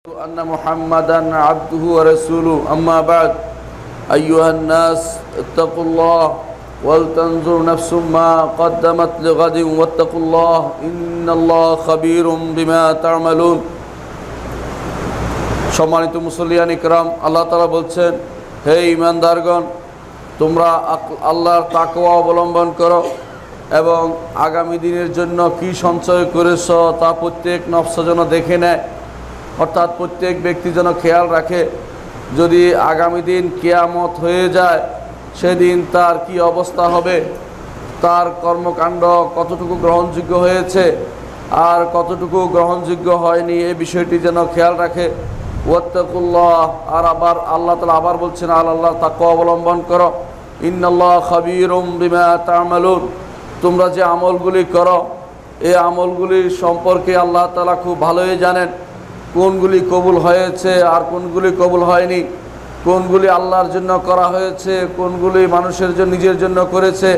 أن محمدا عبده ورسوله أما بعد أيها الناس اتقوا الله ولتنظر نفس ما قدمت لغد واتقوا الله إن الله خبير بما تعملون সম্মানিত মুসল্লিয়ান ইকরাম, আল্লাহ তাআলা বলছেন, হে ঈমানদারগণ, তোমরা আল্লাহর তাকওয়া অবলম্বন করো এবং আগামী দিনের জন্য কি সঞ্চয় করেছো তা প্রত্যেক নফস যেন দেখে নেয়। অর্থাৎ প্রত্যেক ব্যক্তি যেন খেয়াল রাখে, যদি আগামী দিন কিয়ামত হয়ে যায় সেদিন তার কি অবস্থা হবে, তার কর্মকাণ্ড কতটুকু গ্রহণযোগ্য হয়েছে আর কতটুকু গ্রহণযোগ্য হয়নি, এই বিষয়টি যেন খেয়াল রাখে। ওয়াত্তাকুল্লাহ, আর আবার আল্লাহ তাআলা আবার বলছেন, আল্লাহ তাকওয়া অবলম্বন করো। ইন্নাল্লাহ খাবীরুম বিমা তা'মালুন, তোমরা যে আমলগুলি করো এই আমলগুলির সম্পর্কে আল্লাহ তাআলা খুব ভালোই জানেন, কোনগুলি কবুল হয়েছে আর কোনগুলি কবুল হয়নি, কোনগুলি আল্লাহর জন্য করা হয়েছে, কোনগুলি মানুষের জন্য নিজের জন্য করেছে।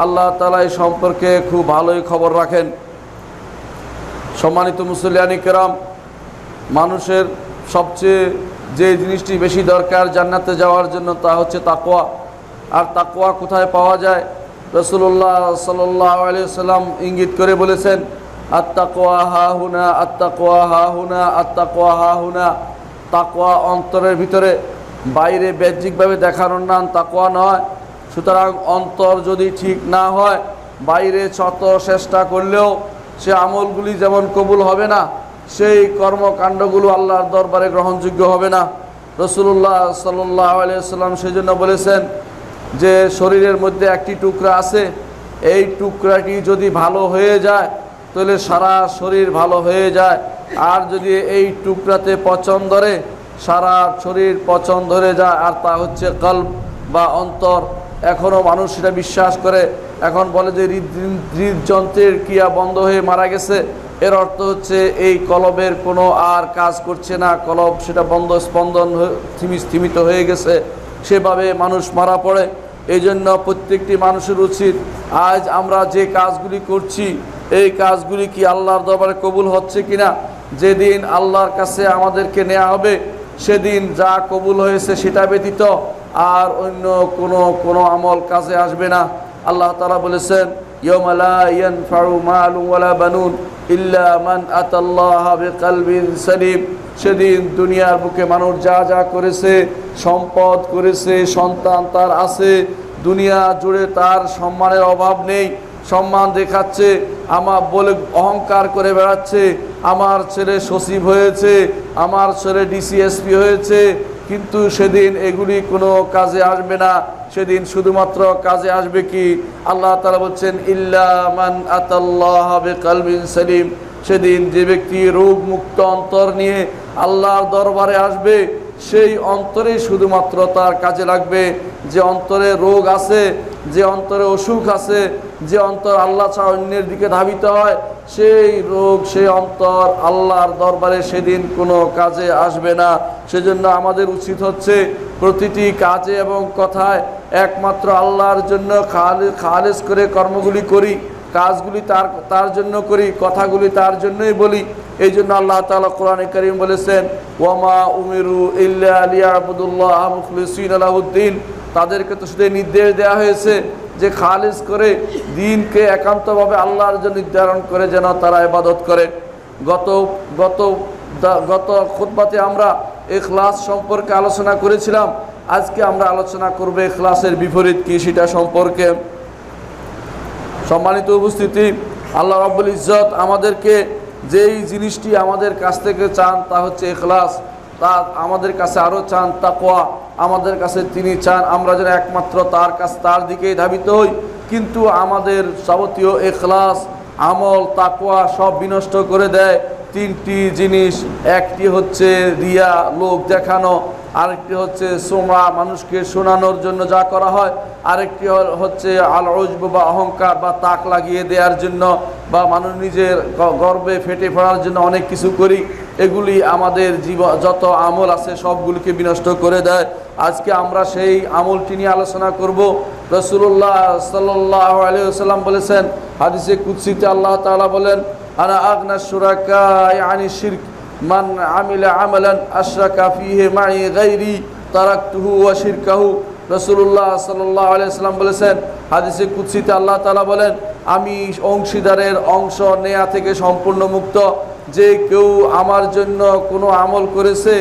আল্লাহ তাআলা এই সম্পর্কে খুব ভালোই খবর রাখেন। সম্মানিত মুসল্লিয়ান কিরাম, মানুষের সবচেয়ে যে জিনিসটি বেশি দরকার জান্নাতে যাওয়ার জন্য তা হচ্ছে তাকওয়া। আর তাকওয়া কোথায় পাওয়া যায়? রাসূলুল্লাহ সাল্লাল্লাহু আলাইহি ওয়াসাল্লাম ইঙ্গিত করে বলেছেন, আত্তাকওয়া হাহুনা, আত্তাকওয়া হাহুনা, আত্তাকওয়া হাহুনা। তাকওয়া অন্তরের ভিতরে, বাইরে বাহ্যিকভাবে দেখানোর নাম তাকওয়া নয়। সুতরাং অন্তর যদি ঠিক না হয়, বাইরে শত চেষ্টা করলেও সে আমলগুলি যেমন কবুল হবে না, সেই কর্মকাণ্ডগুলো আল্লাহর দরবারে গ্রহণযোগ্য হবে না। রাসূলুল্লাহ সাল্লাল্লাহু আলাইহি ওয়াসাল্লাম সেজন্য বলেছেন যে শরীরের মধ্যে একটি টুকরা আছে, এই টুকরাটি যদি ভালো হয়ে যায় তাহলে সারা শরীর ভালো হয়ে যায়, আর যদি এই টুকরাতে পচন ধরে সারা শরীর পচন ধরে যায়, আর তা হচ্ছে কলব বা অন্তর। এখনও মানুষ সেটা বিশ্বাস করে, এখন বলে যে হৃদযন্ত্রের ক্রিয়া বন্ধ হয়ে মারা গেছে। এর অর্থ হচ্ছে এই কলবের কোনো আর কাজ করছে না, কলব সেটা বন্ধ, স্পন্দন স্থিমিত হয়ে গেছে, সেভাবে মানুষ মারা পড়ে। এই জন্য প্রত্যেকটি মানুষের উচিত, আজ আমরা যে কাজগুলি করছি এই কাজগুলি কি আল্লাহর দরবারে কবুল হচ্ছে কিনা। যেদিন আল্লাহর কাছে আমাদেরকে নেওয়া হবে সেদিন যা কবুল হয়েছে সেটা ব্যতীত আর অন্য কোনো আমল কাজে আসবে না। আল্লাহ তাআলা বলেছেন, ইয়াওমা লা ইয়ানফাউ মালুন ওয়ালা বানুন ইল্লা মান আতাল্লাহা বিকলবিন সালিম। সেদিন দুনিয়ার বুকে মানুষ যা যা করেছে, সম্পদ করেছে, সন্তান তার আছে, দুনিয়া জুড়ে তার সম্মানের অভাব নেই, সম্মান দেখাচ্ছে, আমার বলে অহংকার করে বেড়াচ্ছে, আমার ছেলে সচিব হয়েছে, আমার ছেলে ডিসিএসপি হয়েছে, কিন্তু সেদিন এগুলি কোনো কাজে আসবে না। সেদিন শুধুমাত্র কাজে আসবে কি? আল্লাহ তাআলা বলছেন, ইল্লা মান আতাল্লাহা বিকলবিন সালিম। সেদিন যে ব্যক্তি রোগ মুক্ত অন্তর নিয়ে আল্লাহর দরবারে আসবে, সেই অন্তরে শুধুমাত্র তার কাজে লাগবে। যে অন্তরে রোগ আছে, যে অন্তরে অসুখ আছে, যে অন্তর আল্লাহ ছাড়া অন্যের দিকে ধাবিত হয়, সেই রোগ, সেই অন্তর আল্লাহর দরবারে সেদিন কোনো কাজে আসবে না। সেজন্য আমাদের উচিত হচ্ছে প্রতিটি কাজে এবং কথায় একমাত্র আল্লাহর জন্য খালেস করে কর্মগুলি করি, কাজগুলি তার জন্য করি, কথাগুলি তার জন্যই বলি। এই জন্য আল্লাহ তাআলা কোরআনে কারীম বলেছেন, ওয়ামা উমিরু ইল্লা লিয়াবুদুল্লাহ মুখলিসিনা লাহুদ্দিন। তাদেরকে তো শুধু নির্দেশ দেওয়া হয়েছে যে খালিস করে দ্বীনকে একান্তভাবে আল্লাহর জন্য নির্ধারণ করে যেন তারা ইবাদত করে। গত খুতবাতে আমরা ইখলাস সম্পর্কে আলোচনা করেছিলাম। আজকে আমরা আলোচনা করব ইখলাসের বিপরীত কি সেটা সম্পর্কে। সম্মানিত উপস্থিতি, আল্লাহ রাব্বুল ইজ্জত আমাদেরকে যেই জিনিসটি আমাদের কাছ থেকে চান তা হচ্ছে ইখলাস। তা আমাদের কাছে আরও চান তাকওয়া। আমাদের কাছে তিনি চান আমরা যেন একমাত্র তার দিকেই ধাবিত হই। কিন্তু আমাদের যাবতীয় ইখলাস, আমল, তাকওয়া সব বিনষ্ট করে দেয় তিনটি জিনিস। একটি হচ্ছে রিয়া, লোক দেখানো, আরেকটি হচ্ছে সুমআ, মানুষকে শোনানোর জন্য যা করা হয়, আরেকটি হচ্ছে আল উজব বা অহংকার বা তাক লাগিয়ে দেওয়ার জন্য, বা মানুষ নিজের গর্বে ফেটে পড়ার জন্য অনেক কিছু করি। এগুলি আমাদের জীবন যত আমল আছে সবগুলিকে বিনষ্ট করে দেয়। আজকে আমরা সেই আমলটি নিয়ে আলোচনা করব। রাসূলুল্লাহ সাল্লাল্লাহু আলাইহি ওয়াসাল্লাম বলেছেন, হাদিসে কুদসিতে আল্লাহ তাআলা বলেন, আনা আগনা শুরাকা আনি শিরক, মান আমিলা আমালান আশরাকা ফিহি মাই গায়রি তারাকতুহু ওয়া শিরকাহু। রাসূলুল্লাহ সাল্লাল্লাহু আলাইহি ওয়াসাল্লাম বলেছেন, হাদিসে কুদসিতে আল্লাহ তাআলা বলেন, আমি অংশীদারের অংশ নেয়া থেকে সম্পূর্ণ মুক্ত। যে কেউ আমার জন্য কোনো আমল করেছে,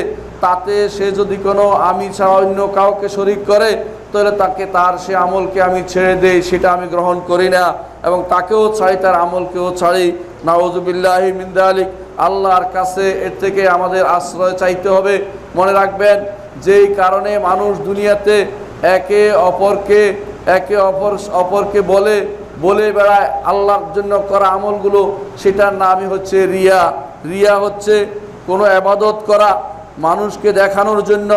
তাতে সে যদি কোনো আমি ছাড়া অন্য কাউকে শরীক করে, তাহলে তার সে আমলকে আমি ছেড়ে দেই, সেটা আমি গ্রহণ করি না, এবং তাকেও ছাড়ি, তার আমলকেও ছাড়ি। নাউযুবিল্লাহি মিন যালিক। আল্লাহর কাছে এর থেকে আমাদের আশ্রয় চাইতে হবে। মনে রাখবেন, যেই কারণে মানুষ দুনিয়াতে একে অপরকে বলে বেড়ায় আল্লাহর জন্য করা আমলগুলো, সেটার নামই হচ্ছে রিয়া। রিয়া হচ্ছে কোনো ইবাদত করা মানুষকে দেখানোর জন্য,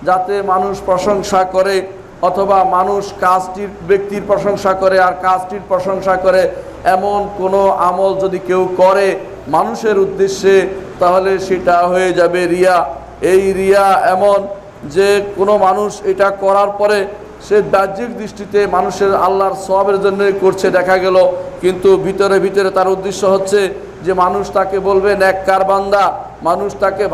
যাতে মানুষ প্রশংসা করে, অথবা মানুষ কাজটির ব্যক্তির প্রশংসা করে আর কাজটির প্রশংসা করে, এমন কোনো আমল যদি কেউ করে মানুষের উদ্দেশ্যে, তাহলে সেটা হয়ে যাবে রিয়া। এই রিয়া এমন যে কোনো মানুষ এটা করার পরে সে বাহ্যিক দৃষ্টিতে মানুষের আল্লাহর সওয়াবের জন্যই করছে দেখা গেল, কিন্তু ভিতরে ভিতরে তার উদ্দেশ্য হচ্ছে যে মানুষ তাকে বলবে নেককার বান্দা, মানুষ তাকে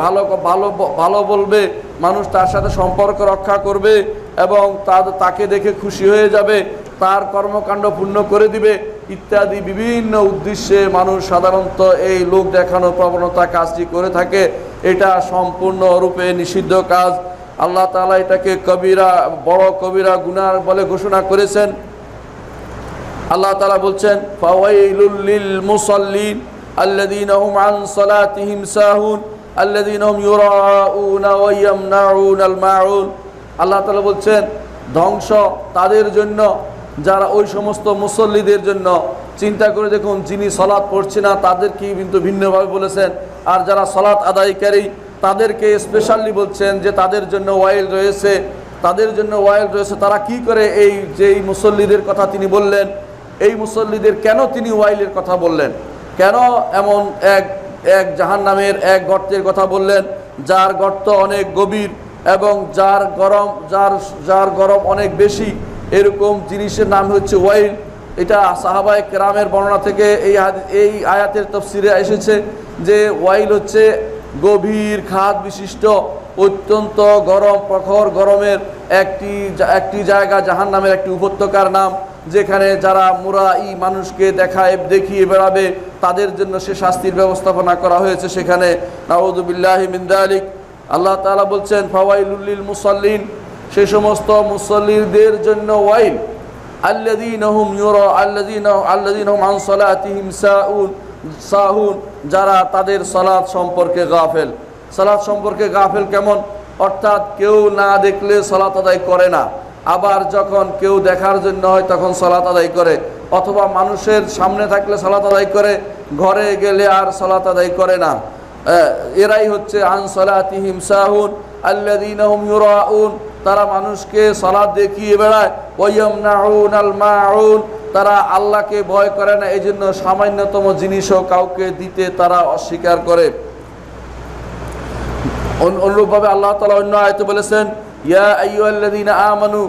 ভালো বলবে, মানুষ তার সাথে সম্পর্ক রক্ষা করবে এবং তাকে দেখে খুশি হয়ে যাবে, তার কর্মকাণ্ড পূর্ণ করে দিবে ইত্যাদি বিভিন্ন উদ্দেশ্যে মানুষ সাধারণত এই লোক দেখানোর প্রবণতা কাজটি করে থাকে। এটা সম্পূর্ণরূপে নিষিদ্ধ কাজ। আল্লাহ তাআলা এটাকে বড় কবিরা গুনাহ বলে ঘোষণা করেছেন। আল্লাহ তাআলা বলছেন, ফাওয়াইলুল লিল মুসাল্লিন আল্লাযীনা হুম আন সালাতিহিম সাহুন আল্লাযীনা হুম ইউরাউনা ওয়া ইয়ামনাউনাল মাউন। আল্লাহ তাআলা বলছেন, ধ্বংস তাদের জন্য যারা ওই সমস্ত মুসল্লিদের জন্য। চিন্তা করে দেখুন, যিনি সালাত পড়ছে না তাদেরকে কিন্তু ভিন্নভাবে বলেছেন, আর যারা সালাত আদায়কারী তাদেরকে স্পেশালি বলছেন যে তাদের জন্য ওয়াইল রয়েছে, তাদের জন্য ওয়াইল রয়েছে। তারা কি করে এই যেই মুসল্লিদের কথা তিনি বললেন, এই মুসল্লিদের কেন তিনি ওয়াইলের কথা বললেন, কেন এমন এক জাহান্নামের এক গর্তের কথা বললেন, যার গর্ত অনেক গভীর এবং যার গরম অনেক বেশি, এরকম জিনিসের নাম হচ্ছে ওয়াইল। এটা সাহাবায়ে কেরামের বর্ণনা থেকে এই আয়াতের তাফসিরে এসেছে যে ওয়াইল হচ্ছে গভীর খাদ বিশিষ্ট অত্যন্ত গরম প্রখর গরমের একটি জায়গা, জাহান্নামের একটি উপত্যকার নাম, যেখানে যারা মুরাই মানুষকে দেখিয়ে বেড়াবে তাদের জন্য সে শাস্তির ব্যবস্থাপনা করা হয়েছে সেখানে। নাউযুবিল্লাহি মিন যালিক। আল্লাহ তাআলা বলছেন, ফাওয়াইলুল লিল মুসাল্লিন, সে সমস্ত মুসল্লিদের জন্য ওয়াইল, আল্লাযীনা হুম আন সালাতিহিম সাহুন, যারা তাদের সালাত সম্পর্কে গাফেল। সালাত সম্পর্কে গাফেল কেমন? অর্থাৎ কেউ না দেখলে সালাত আদায় করে না, আবার যখন কেউ দেখার জন্য হয় তখন সালাত আদায় করে, অথবা মানুষের সামনে থাকলে সালাত আদায় করে, ঘরে গেলে আর সালাত আদায় করে না। এরাই হচ্ছে আন সালাতিহিম সাহুন আল্লাযীনা হুম ইউরাউন, তারা মানুষকে সালাত দেখিয়ে বেড়ায়, ওয়া ইয়ামনাউনাল মাউন, তারা আল্লাহকে ভয় করে না, এই জন্য সামান্যতম জিনিসও কাউকে দিতে তারা অস্বীকার করে। অনুরূপভাবে আল্লাহ তাআলা অন্য আয়াতে বলেছেন, ইয়া আইয়ুহাল্লাযীনা আমানু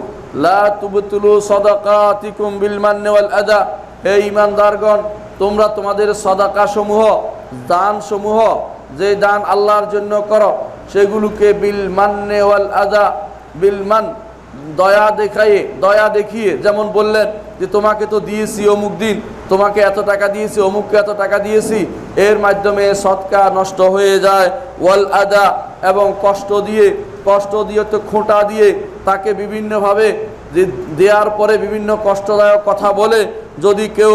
লা তুবতিলু সাদাকাতিকুম বিল মান্নি ওয়াল আদা, হে ঈমানদারগণ, তোমরা তোমাদের সাদাকা সমূহ, দান সমূহ, যে দান আল্লাহর জন্য করো, সেগুলোকে বিল মান্নি ওয়াল আদা, বিল মান দয়া দেখিয়ে, যেমন বললেন যে তোমাকে তো দিয়েছি অমুক দিন, তোমাকে এত টাকা দিয়েছি, অমুককে এত টাকা দিয়েছি, এর মাধ্যমে সদকা নষ্ট হয়ে যায়। ওয়াল আদা, এবং কষ্ট দিয়ে তো খোঁটা দিয়ে তাকে বিভিন্নভাবে দেওয়ার পরে বিভিন্ন কষ্টদায়ক কথা বলে যদি কেউ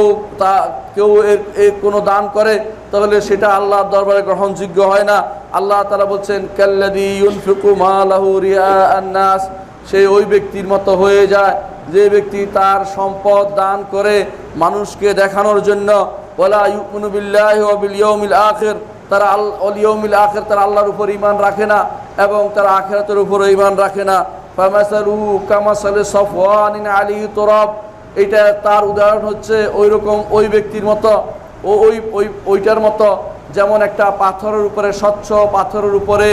কোনো দান করে, তাহলে সেটা আল্লাহর দরবারে গ্রহণযোগ্য হয় না। আল্লাহ তাআলা বলছেন, কাল্লাযী ইউনফিকু মালাহু রিআআন নাস, সে ওই ব্যক্তির মতো হয়ে যায় যে ব্যক্তি তার সম্পদ দান করে মানুষকে দেখানোর জন্য। ওয়ালা ইউমিনু বিল্লাহি ওয়া বিল ইয়াউমিল আখির, তারা ইয়াউমিল আখির, তারা আল্লাহর উপর ঈমান রাখে না এবং তারা আখিরাতের উপরও ঈমান রাখে না। ফামাসালুহু কামাসালি সাফওয়ানিন আলাইহি তুরাব, এটা তার উদাহরণ হচ্ছে ওই ব্যক্তির মতো, ওইটার মতো, যেমন একটা পাথরের উপরে, স্বচ্ছ পাথরের উপরে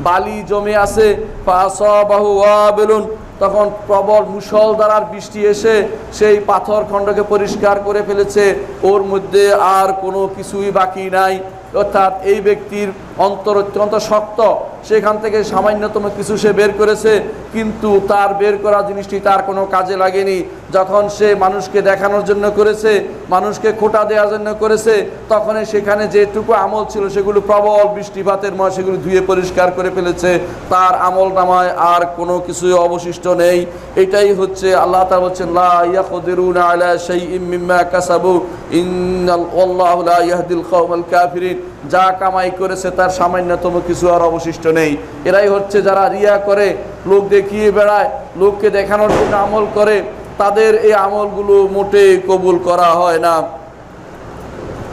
বালি জমে আছে, ফাসাবাহু ওয়াবিলুন, তখন প্রবল মুষলধারার বৃষ্টি এসে সেই পাথর খণ্ডকে পরিষ্কার করে ফেলেছে, ওর মধ্যে আর কোনো কিছুই বাকি নাই। অর্থাৎ এই ব্যক্তির অন্তর অত্যন্ত শক্ত, সেখান থেকে সামান্যতম কিছু সে বের করেছে, কিন্তু তার বের করা জিনিসটি তার কোনো কাজে লাগেনি। যখন সে মানুষকে দেখানোর জন্য করেছে, মানুষকে খোঁটা দেওয়ার জন্য করেছে, তখন সেখানে যেটুকু আমল ছিল সেগুলো প্রবল বৃষ্টিপাতের ময় সেগুলো ধুয়ে পরিষ্কার করে ফেলেছে, তার আমল নামায় আর কোনো কিছুই অবশিষ্ট নেই। এটাই হচ্ছে আল্লাহ তাআলা বলছেন, লা ইয়াকদিরুনা আলা শাইইম মিম্মা কাসাবু ইন্নাল্লাহু লা ইয়াহদিল কওমাল কাফিরিন। যা কামাই করেছে তার সামান্যতম কিছু আর অবশিষ্ট নেই। এরাই হচ্ছে যারা রিয়া করে, লোক দেখিয়ে বেড়ায়, লোককে দেখানোর জন্য আমল করে, তাদের এই আমলগুলো মোটেই কবুল করা হয় না।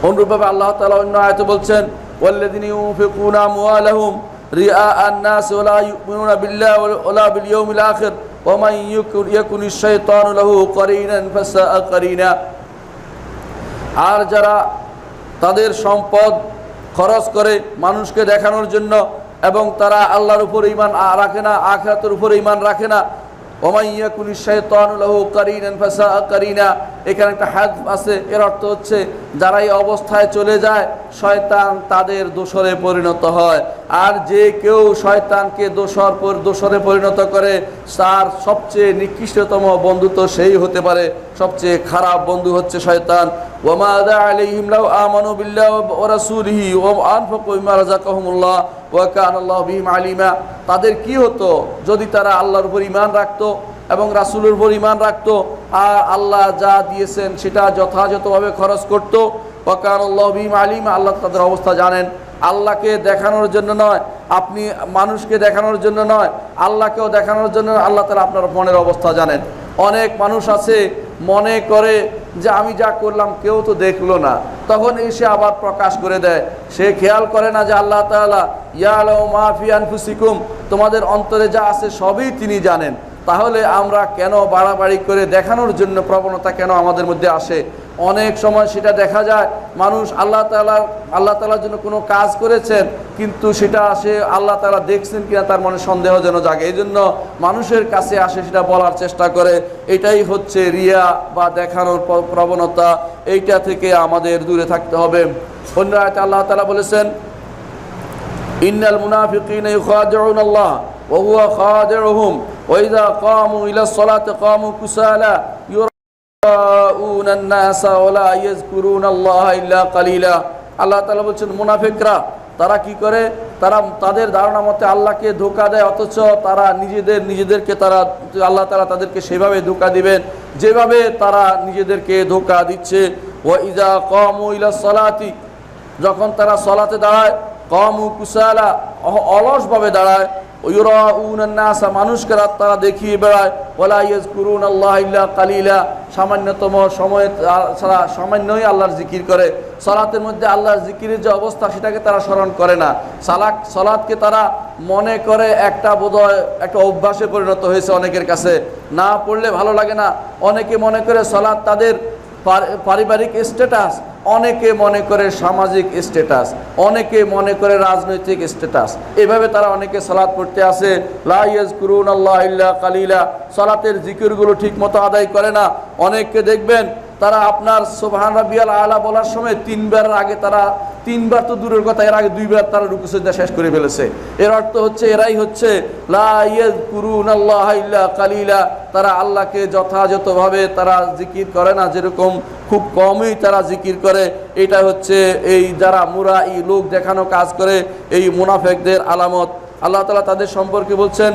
অনুরূপভাবে আল্লাহ তাআলা অন্য আয়াতে বলছেন, ওয়াল্লাযিনা ইউনফিকুনা আমওয়ালাহুম রিআআন নাস ওয়া লা ইউমিনুনা বিল্লাহি ওয়া লা বিল ইয়াউমিল আখির ওয়া মান ইয়াকুনিশ শাইতানু লাহু কারিনান ফাসাআ কারিনা। আর যারা তাদের সম্পদ খরচ করে মানুষকে দেখানোর জন্য এবং তারা আল্লাহর উপর ঈমান রাখে না, আখিরাতের উপর ঈমান রাখে না, ওয়া মান ইয়াকুনিশ শাইতানু লাহু কারিনান ফাসাআ কারিনা, এখানে একটা হাদীস আছে, এর অর্থ হচ্ছে যারা এই অবস্থায় চলে যায় শয়তান তাদের দোসরে পরিণত হয়। আর যে কেউ শয়তানকে দোসরে পরিণত করে তার সবচেয়ে নিকৃষ্টতম বন্ধু তো সেই হতে পারে, সবচেয়ে খারাপ বন্ধু হচ্ছে শয়তান। ওয়া মা যা আলাইহিম লাউ আমানু বিল্লাহি ওয়া রাসূলিহি ওয়া আনফাকু মিম্মা রাযাকাহুমুল্লাহ ওয়া কানা আল্লাহু বিহিম আলিমা। তাদের কি হতো যদি তারা আল্লাহর উপর ঈমান রাখতো এবং রাসূলের উপর ঈমান রাখতো আর আল্লাহ যা দিয়েছেন সেটা যথাযথভাবে খরচ করত। ওয়া কানা আল্লাহু বিহিম আলিমা, আল্লাহ তাদের অবস্থা জানেন। আল্লাহকে দেখানোর জন্য নয়, আপনি মানুষকে দেখানোর জন্য নয়, আল্লাহকেও দেখানোর জন্য আল্লাহ তাআলা আপনার মনের অবস্থা জানেন। অনেক মানুষ আছে মনে করে যে আমি যা করলাম কেউ তো দেখলো না, তখন এসে আবার প্রকাশ করে দেয়। সে খেয়াল করে না যে আল্লাহ তাআলা ইয়ালামু মা ফি আনফুসিকুম, তোমাদের অন্তরে যা আছে সবই তিনি জানেন। তাহলে আমরা কেন বাড়াবাড়ি করে দেখানোর জন্য প্রবণতা কেন আমাদের মধ্যে আসে? অনেক সময় সেটা দেখা যায় মানুষ আল্লাহ তাআলার জন্য কোনো কাজ করেছেন, কিন্তু সেটা সে আল্লাহ তাআলা দেখছেন কিনা তার মনে সন্দেহ যেন জাগে, এই জন্য মানুষের কাছে আসে সেটা বলার চেষ্টা করে। এটাই হচ্ছে রিয়া বা দেখানোর প্রবণতা, এইটা থেকে আমাদের দূরে থাকতে হবে। অন্য আয়াতে আল্লাহ তাআলা বলেছেন, ইন্নাল মুনাফিকিনা ইউখাদিউনাল্লাহ ওয়া হুয়া খাদিউহুম ওয়া ইযা কামু ইলাস সালাতি কামু কুসালা ইউরাউনান নাসা ওয়া লা ইয়াযকুরুনাল্লাহা ইল্লা কালিলা। আল্লাহ তাআলা বলেন মুনাফিকরা তারা কি করে, তারা তাদের ধারণা মতে আল্লাহকে ধোঁকা দেয়, অথচ তারা নিজেদেরকে তারা আল্লাহ তাআলা তাদেরকে সেভাবে ধোঁকা দিবেন যেভাবে তারা নিজেদেরকে ধোঁকা দিচ্ছে। ওয়া ইযা কামু ইলাস সালাতি, যখন তারা সালাতে দাঁড়ায়, কামু কুসালা অলসভাবে দাঁড়ায়, ইউরাউনান নাস মানুষকে তারা দেখিয়ে বেড়ায়, ওয়ালা ইয়াযকুরুনাল্লাহা ইল্লা কালিলা, সামান্যতম সময় ছাড়া সামান্যই আল্লাহর জিকির করে। সালাতের মধ্যে আল্লাহর জিকিরের যে অবস্থা সেটাকে তারা স্মরণ করে না। সালাতকে তারা মনে করে একটা বোধহয় একটা অভ্যাসে পরিণত হয়েছে অনেকের কাছে, না পড়লে ভালো লাগে না। অনেকে মনে করে সালাত তাদের পারিবারিক স্ট্যাটাস, অনেকে মনে করে সামাজিক স্ট্যাটাস, অনেকে মনে করে রাজনৈতিক স্ট্যাটাস। এভাবে তারা অনেকে সালাত পড়তে আসে, লা ইয়াযকুরুনাল্লাহা ইল্লা কালিলা, সালাতের জিকিরগুলো ঠিকমতো আদায় করে না। অনেককে দেখবেন তারা আপনার সুবহান রাব্বিয়াল আলা বলার সময় তিনবার তো দূরের কথা, এর আগে 2 বার তারা রুকু সিজদা শেষ করে ফেলেছে। এর অর্থ হচ্ছে এরাই হচ্ছে লা ইয়াযকুরুনাল্লাহা ইল্লা কালিলা, তারা আল্লাহকে যথাযথভাবে তারা জিকির করে না, যেরকম খুব কমই তারা জিকির করে। এটা হচ্ছে এই যারা মুরাই লোক দেখানো কাজ করে এই মুনাফিকদের আলামত। আল্লাহ তাআলা তাদের সম্পর্কে বলছেন,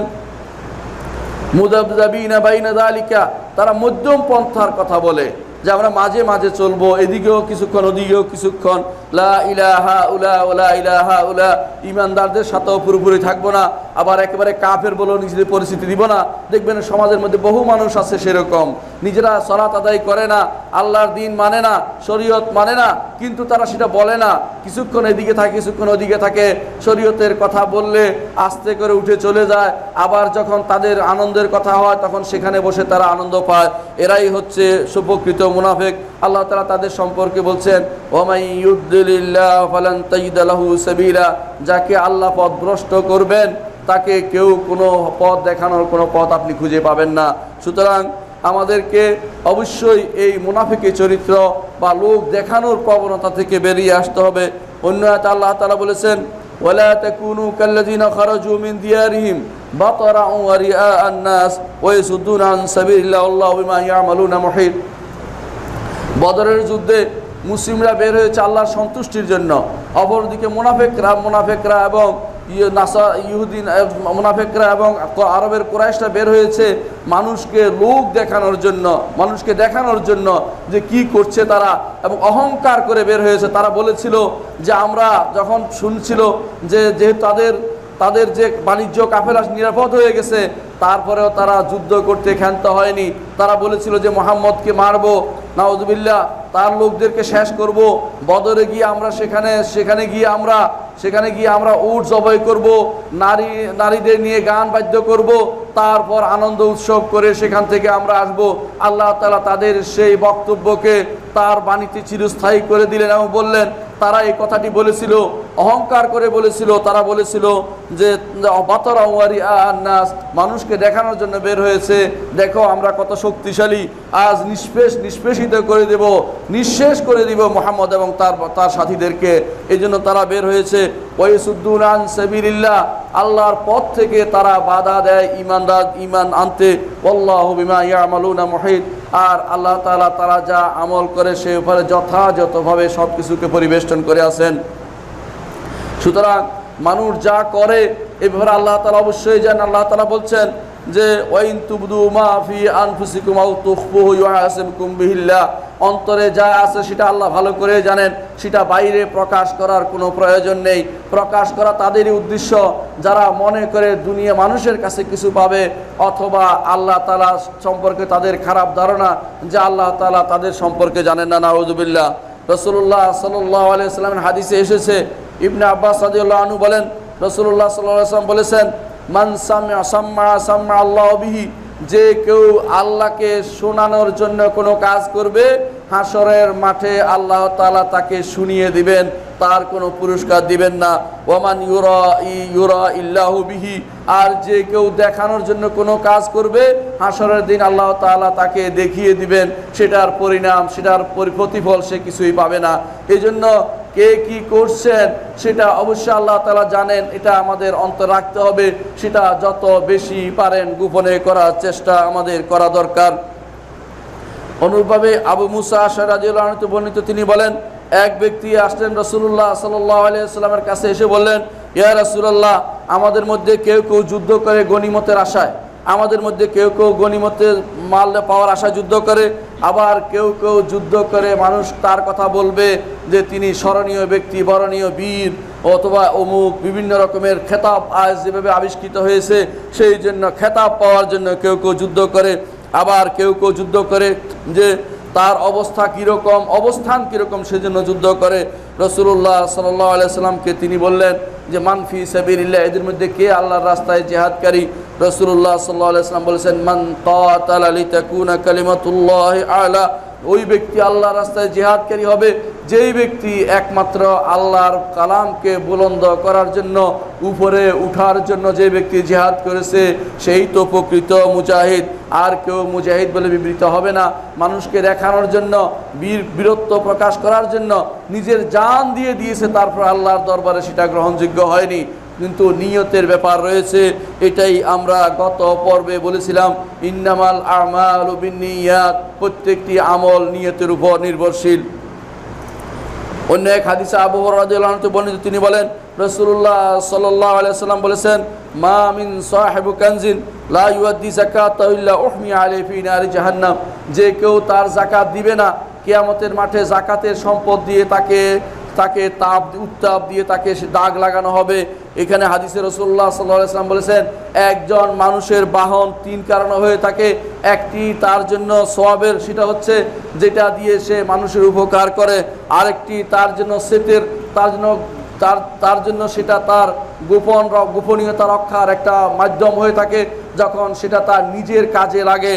মুযাবযাবিনা বাইনা যালিকা, তারা মধ্যম পন্থার কথা বলে যে আমরা মাঝে মাঝে চলবো, এদিকেও কিছুক্ষণ ওদিকেও কিছুক্ষণ, লা ইলাহা উলা ওয়া ইলাহা উলা, ইমানদারদের সাথেও পুরোপুরি থাকবো না, আবার একেবারে কাফের বলেও নিজেদের পরিস্থিতি দিব না। দেখবেন সমাজের মধ্যে বহু মানুষ আছে সেরকম, নিজেরা সালাত আদায় করে না, আল্লাহর দিন মানে না, শরীয়ত মানে না, কিন্তু তারা সেটা বলে না, কিছুক্ষণ এদিকে থাকে কিছুক্ষণ ওদিকে থাকে, শরীয়তের কথা বললে আস্তে করে উঠে চলে যায়, আবার যখন তাদের আনন্দের কথা হয় তখন সেখানে বসে তারা আনন্দ পায়। এরাই হচ্ছে সুপ্রকৃত মুনাফিক। আল্লাহ তাআলা তাদের সম্পর্কে বলছেন, ওয়ামাই ইউদ্দিলিল্লাহু ফালান তাজিদা লাহু সাবিলা, যাকে আল্লাহ পথভ্রষ্ট করবেন তাকে কেউ কোনো পথ দেখানোর কোনো পথ আপনি খুঁজে পাবেন না। সুতরাং আমাদেরকে অবশ্যই এই মুনাফিকের চরিত্র বা লোক দেখানোর প্রবণতা থেকে বেরিয়ে আসতে হবে। অন্য আয়াতে আল্লাহ তাআলা বলেছেন, ওয়ালা তাকুনু কাল্লাযিনা খারাজু মিন দিয়ারিহিম বাতারা ওয়া রিআ আন-নাস ওয়া ইয়াসুদ্দুনা আন সাবিলিল্লাহি আল্লাহু বিমা ইয়ামালুনা মুহিত। বদরের যুদ্ধে মুসলিমরা বের হয়েছে আল্লাহর সন্তুষ্টির জন্য, অপরদিকে মুনাফিকরা এবং মুনাফিকরা এবং আরবের কুরাইশরা বের হয়েছে মানুষকে লোক দেখানোর জন্য, মানুষকে দেখানোর জন্য যে কি করছে তারা, এবং অহংকার করে বের হয়েছে। তারা বলেছিল যে আমরা যখন শুনছিল যে যেহেতু তাদের যে বাণিজ্য কাফেলা নিরাপদ হয়ে গেছে, তারপরেও তারা যুদ্ধ করতে ক্ষান্ত হয়নি। তারা বলেছিল যে মুহাম্মদকে মারবো, নাউযুবিল্লাহ, তার লোকদেরকে শেষ করব। বদরে গিয়ে আমরা সেখানে গিয়ে আমরা উট জবাই করব, নারীদের নিয়ে গান বাদ্য করব, তারপর আনন্দ উৎসব করে সেখান থেকে আমরা আসব। আল্লাহ তাআলা তাদের সেই বক্তব্যকে তার বাণীতে চিরস্থায়ী করে দিলেন এবং বললেন, তারা এই কথাটি বলেছিল, অহংকার করে বলেছিল, তারা বলেছিল যে বাতারা ওয়া রিআ আন-নাস, মানুষকে দেখানোর জন্য বের হয়েছে, দেখো আমরা কত শক্তিশালী, আজ নিষ্পেষিত করে দেব, নিঃশেষ করে দিব মুহাম্মদ এবং তার সাথীদেরকে। এই জন্য তারা বের হয়েছে। ওয়া ইয়াসুদ্দুনা আন সাবিলিল্লাহ, আল্লাহর পথ থেকে তারা বাধা দেয় ঈমান আনতে। আল্লাহু বিমা ইয়ামালুনা মুহিত, আর আল্লাহ তাআলা তারা যা আমল করে সে উপরে যথাযথভাবে সব কিছুকে পরিবেষ্টন করে আছেন। সুতরাং মানুষ যা করে এ ব্যাপারে আল্লাহ তাআলা অবশ্যই জানেন। আল্লাহ তাআলা বলছেন যে ওয়াইন তুবদু মা ফি আনফুসিকুম আও তুখফুহু ইউহাসিবকুম বিহিল্লাহ, অন্তরে যা আছে সেটা আল্লাহ ভালো করে জানেন, সেটা বাইরে প্রকাশ করার কোনো প্রয়োজন নেই। প্রকাশ করা তাদেরই উদ্দেশ্য যারা মনে করে দুনিয়া মানুষের কাছে কিছু পাবে, অথবা আল্লাহ তাআলা সম্পর্কে তাদের খারাপ ধারণা যে আল্লাহ তাআলা তাদের সম্পর্কে জানেন না, নাউযুবিল্লাহ। রাসূলুল্লাহ সাল্লাল্লাহু আলাইহি ওয়াসাল্লামের হাদিসে এসেছে, ইবনে আব্বাস রাদিয়াল্লাহু আনহু বলেন, রাসূলুল্লাহ সাল্লাল্লাহু আলাইহি ওয়াসাল্লাম বলেছেন, মান সাম্মা আল্লাহু বিহি, যে কেউ আল্লাহকে শোনানোর জন্য কোনো কাজ করবে, হাসরের মাঠে আল্লাহ তাআলা তাকে শুনিয়ে দিবেন, তার কোনো পুরস্কার দিবেন না। ওয়ামান ইউরা ইল্লাহু বিহি, আর যে কেউ দেখানোর জন্য কোনো কাজ করবে, হাসরের দিন আল্লাহ তাআলা তাকে দেখিয়ে দিবেন, সেটার পরিণাম, সেটার প্রতিফল সে কিছুই পাবে না। এই জন্য কে কি করছেন সেটা অবশ্যই আল্লাহ তাআলা জানেন, এটা আমাদের অন্তর রাখতে হবে, সেটা যত বেশি পারেন গোপনে করার চেষ্টা আমাদের করা দরকার। অনুরূপভাবে আবু মুসা আশআরী রাদিয়াল্লাহু আনহু বর্ণিত, তিনি বলেন, এক ব্যক্তি আসলেন রাসূলুল্লাহ সাল্লাল্লাহু আলাইহি ওয়াসাল্লামের কাছে, এসে বললেন, ইয়া রাসূলুল্লাহ, আমাদের মধ্যে কেউ কেউ যুদ্ধ করে গনিমতের আশায়, আমাদের মধ্যে কেউ কেউ গনিমতের মাল পাওয়ার আশায় যুদ্ধ করে, আবার কেউ কেউ যুদ্ধ করে মানুষ তার কথা বলবে যে তিনি স্মরণীয় ব্যক্তি, বরণীয় বীর, অথবা অমুক বিভিন্ন রকমের খেতাব আজ যেভাবে আবিষ্কৃত হয়েছে সেই জন্য খেতাব পাওয়ার জন্য কেউ কেউ যুদ্ধ করে। আবার কেউ কেউ যুদ্ধ করে যে তার অবস্থান কীরকম সেজন্য যুদ্ধ করে। রাসূলুল্লাহ সাল্লাল্লাহু আলাইহি ওয়াসাল্লামকে তিনি বললেন যে মান ফি সাবিলিল্লাহ, এদের মধ্যে কে আল্লাহর রাস্তায় জিহাদকারী? রাসূলুল্লাহ সাল্লাল্লাহু আলাইহি ওয়াসাল্লাম বলেছেন, মান কাতালা লিতাকুনা কালিমাতুল্লাহি আলা, ওই ব্যক্তি আল্লাহর রাস্তায় জিহাদকারী হবে যেই ব্যক্তি একমাত্র আল্লাহর কালামকে বুলন্দ করার জন্য, উপরে উঠার জন্য যে ব্যক্তি জিহাদ করেছে সেই তো প্রকৃত মুজাহিদ। আর কেউ মুজাহিদ বলে বিবৃত হবে না। মানুষকে দেখানোর জন্য, বীরত্ব প্রকাশ করার জন্য নিজের জান দিয়ে দিয়েছে, তারপর আল্লাহর দরবারে সেটা গ্রহণযোগ্য হয়নি। কিন্তু নিয়তের ব্যাপার রয়েছে, এটাই আমরা গত পর্বে বলেছিলাম, ইন্নামাল আমালু বিন্নিয়াত, প্রত্যেকটি আমল নিয়তের উপর নির্ভরশীল। অন্য এক হাদিসে আবু হুরায়রা রাদিয়াল্লাহু আনহু বর্ণিত, তিনি বলেন, রাসূলুল্লাহ সাল্লাল্লাহু আলাইহি ওয়াসাল্লাম বলেছেন, মা মিন সাহিবু কানজিন লা ইউআদ্দি যাকাতাহু ইল্লা উহমিয়া আলাইহি ফি নারি জাহান্নাম, যে কেউ তার যাকাত দিবে না, কিয়ামতের মাঠে যাকাতের সম্পদ দিয়ে তাকে উত্তাপ দিয়ে তাকে দাগ লাগানো হবে। এখানে হাদিসে রাসূলুল্লাহ সাল্লাল্লাহু আলাইহি ওয়াসাল্লাম বলেছেন, একজন মানুষের বাহন তিন কারণে হয়ে থাকে। একটি তার জন্য সওয়াবের, সেটা হচ্ছে যেটা দিয়ে সে মানুষের উপকার করে। আরেকটি তার জন্য সেতের, তার জন্য সেটা তার গোপনীয়তা রক্ষার একটা মাধ্যম হয়ে থাকে। যখন সেটা তার নিজের কাজে লাগে,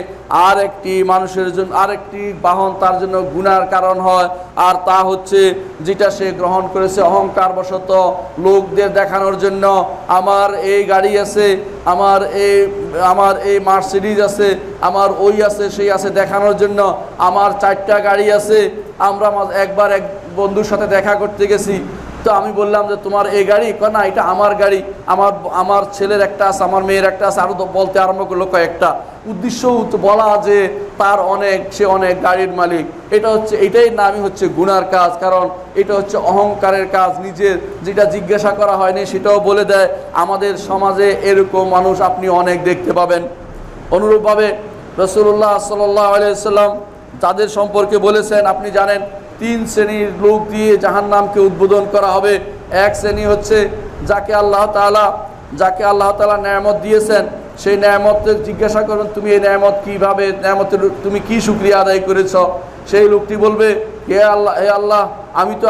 আর একটি মানুষের জন্য আরেকটি বাহন তার জন্য গুনার কারণ হয়, আর তা হচ্ছে যেটা সে গ্রহণ করেছে অহংকার বশত, লোকদের দেখানোর জন্য, আমার এই গাড়ি আছে, আমার এই মার্সিডিজ আছে, আমার ওই আছে সেই আছে দেখানোর জন্য, আমার 4টা গাড়ি আছে। আমরা একবার এক বন্ধুর সাথে দেখা করতে গেছি, তো আমি বললাম যে তোমার এই গাড়ি, না এটা আমার গাড়ি, আমার ছেলের একটা আছে, আমার মেয়ের একটা আছে, আরও বলতে আরম্ভ করলো কয়েকটা। উদ্দেশ্য বলা যে সে অনেক গাড়ির মালিক। এটাই নামই হচ্ছে গুনার কাজ, কারণ এটা হচ্ছে অহংকারের কাজ। নিজের যেটা জিজ্ঞাসা করা হয়নি সেটাও বলে দেয়। আমাদের সমাজে এরকম মানুষ আপনি অনেক দেখতে পাবেন। অনুরূপভাবে রাসূলুল্লাহ সাল্লাল্লাহু আলাইহি ওয়াসাল্লাম তাদের সম্পর্কে বলেছেন, আপনি জানেন 3 শ্রেণীর লোক দিয়ে জাহান্নামকে উদ্বোধন করা হবে। এক শ্রেণী হচ্ছে যাকে আল্লাহ তাআলা নেয়ামত দিয়েছেন, সেই নেয়ামতের জিজ্ঞাসা করুন তুমি এই নেয়ামত কিভাবে, নেয়ামতের তুমি কি শুকরিয়া আদায় করেছ। সেই লোকটি বলবে, হে আল্লাহ, আমি তো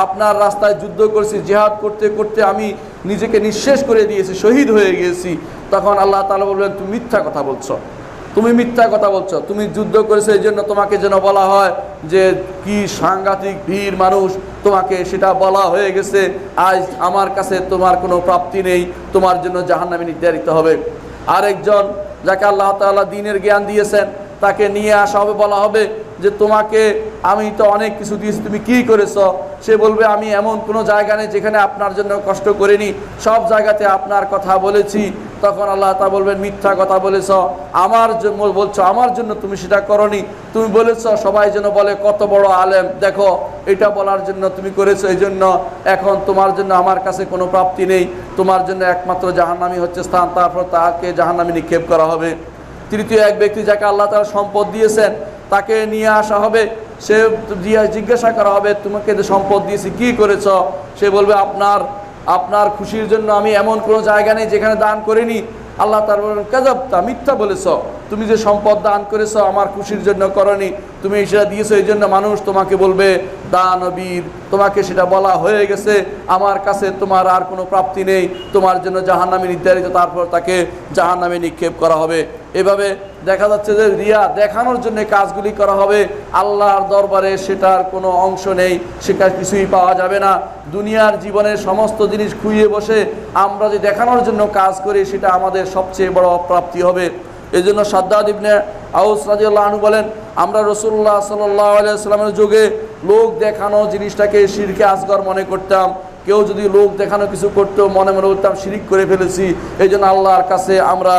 আপনার রাস্তায় যুদ্ধ করেছি, জিহাদ করতে করতে আমি নিজেকে নিঃশেষ করে দিয়েছি, শহীদ হয়ে গিয়েছি। তখন আল্লাহ তাআলা বলবেন, তুমি মিথ্যা কথা বলছো, তুমি যুদ্ধ করেছো, এই জন্য তোমাকে যেন বলা হয় যে কি সাংঘাতিক বীর মানুষ, তোমাকে সেটা বলা হয়ে গেছে। আজ আমার কাছে তোমার কোনো প্রাপ্তি নেই, তোমার জন্য জাহান্নামে নির্ধারিত হবে। আরেকজন যাকে আল্লাহ তাআলা দ্বীনের জ্ঞান দিয়েছেন, তাকে নিয়ে আসা হবে, বলা হবে যে তোমাকে আমি তো অনেক কিছু দিয়েছি, তুমি কি করেছো। সে বলবে, আমি এমন কোনো জায়গা নেই যেখানে আপনার জন্য কষ্ট করিনি, সব জায়গাতে আপনার কথা বলেছি। তখন আল্লাহ তাআলা বলবেন, মিথ্যা কথা বলেছ, আমার জন্য তুমি সেটা করনি, তুমি বলেছ সবাই যেন বলে কত বড় আলেম, দেখো এটা বলার জন্য তুমি করেছো, এই জন্য এখন তোমার জন্য আমার কাছে কোনো প্রাপ্তি নেই, তোমার জন্য একমাত্র জাহান্নামই হচ্ছে স্থান। তারপর তাকে জাহান্নামে নিক্ষেপ করা হবে। তৃতীয় এক ব্যক্তি যাকে আল্লাহ তাআলা সম্পদ দিয়েছেন, তাকে নিয়ে আসা হবে, সে জিজ্ঞাসা করা হবে, তোমাকে যে সম্পদ দিয়েছি কি করেছ। সে বলবে, আপনার খুশির জন্য আমি এমন কোনো জায়গা নেই যেখানে দান করিনি। আল্লাহ তাআলা বলেন, কাযাবতা, মিথ্যা বলেছ, তুমি যে সম্পদ দান করেছো আমার খুশির জন্য করনি, তুমি সেটা দিয়েছো এই জন্য মানুষ তোমাকে বলবে দানবীর, তোমাকে সেটা বলা হয়ে গেছে, আমার কাছে তোমার আর কোনো প্রাপ্তি নেই, তোমার জন্য জাহান্নামে নির্ধারিত। তারপর তাকে জাহান্নামে নিক্ষেপ করা হবে। এভাবে দেখা যাচ্ছে যে রিয়া দেখানোর জন্য কাজগুলি করা হবে, আল্লাহর দরবারে সেটার কোনো অংশ নেই, সেটা কিছুই পাওয়া যাবে না। দুনিয়ার জীবনের সমস্ত জিনিস খুইয়ে বসে আমরা যে দেখানোর জন্য কাজ করি, সেটা আমাদের সবচেয়ে বড় অপ্রাপ্তি হবে। এই জন্য সাদ্দাদ ইবনে আউস রাদিয়াল্লাহু আনহু বলেন, আমরা রাসূলুল্লাহ সাল্লাল্লাহু আলাইহি ওয়াসাল্লামের যুগে লোক দেখানো জিনিসটাকে শিরকে আসগর মনে করতাম। কেউ যদি লোক দেখানো কিছু করতো, মনে মনে বলতাম শিরিক করে ফেলেছি, এই জন্য আল্লাহর কাছে আমরা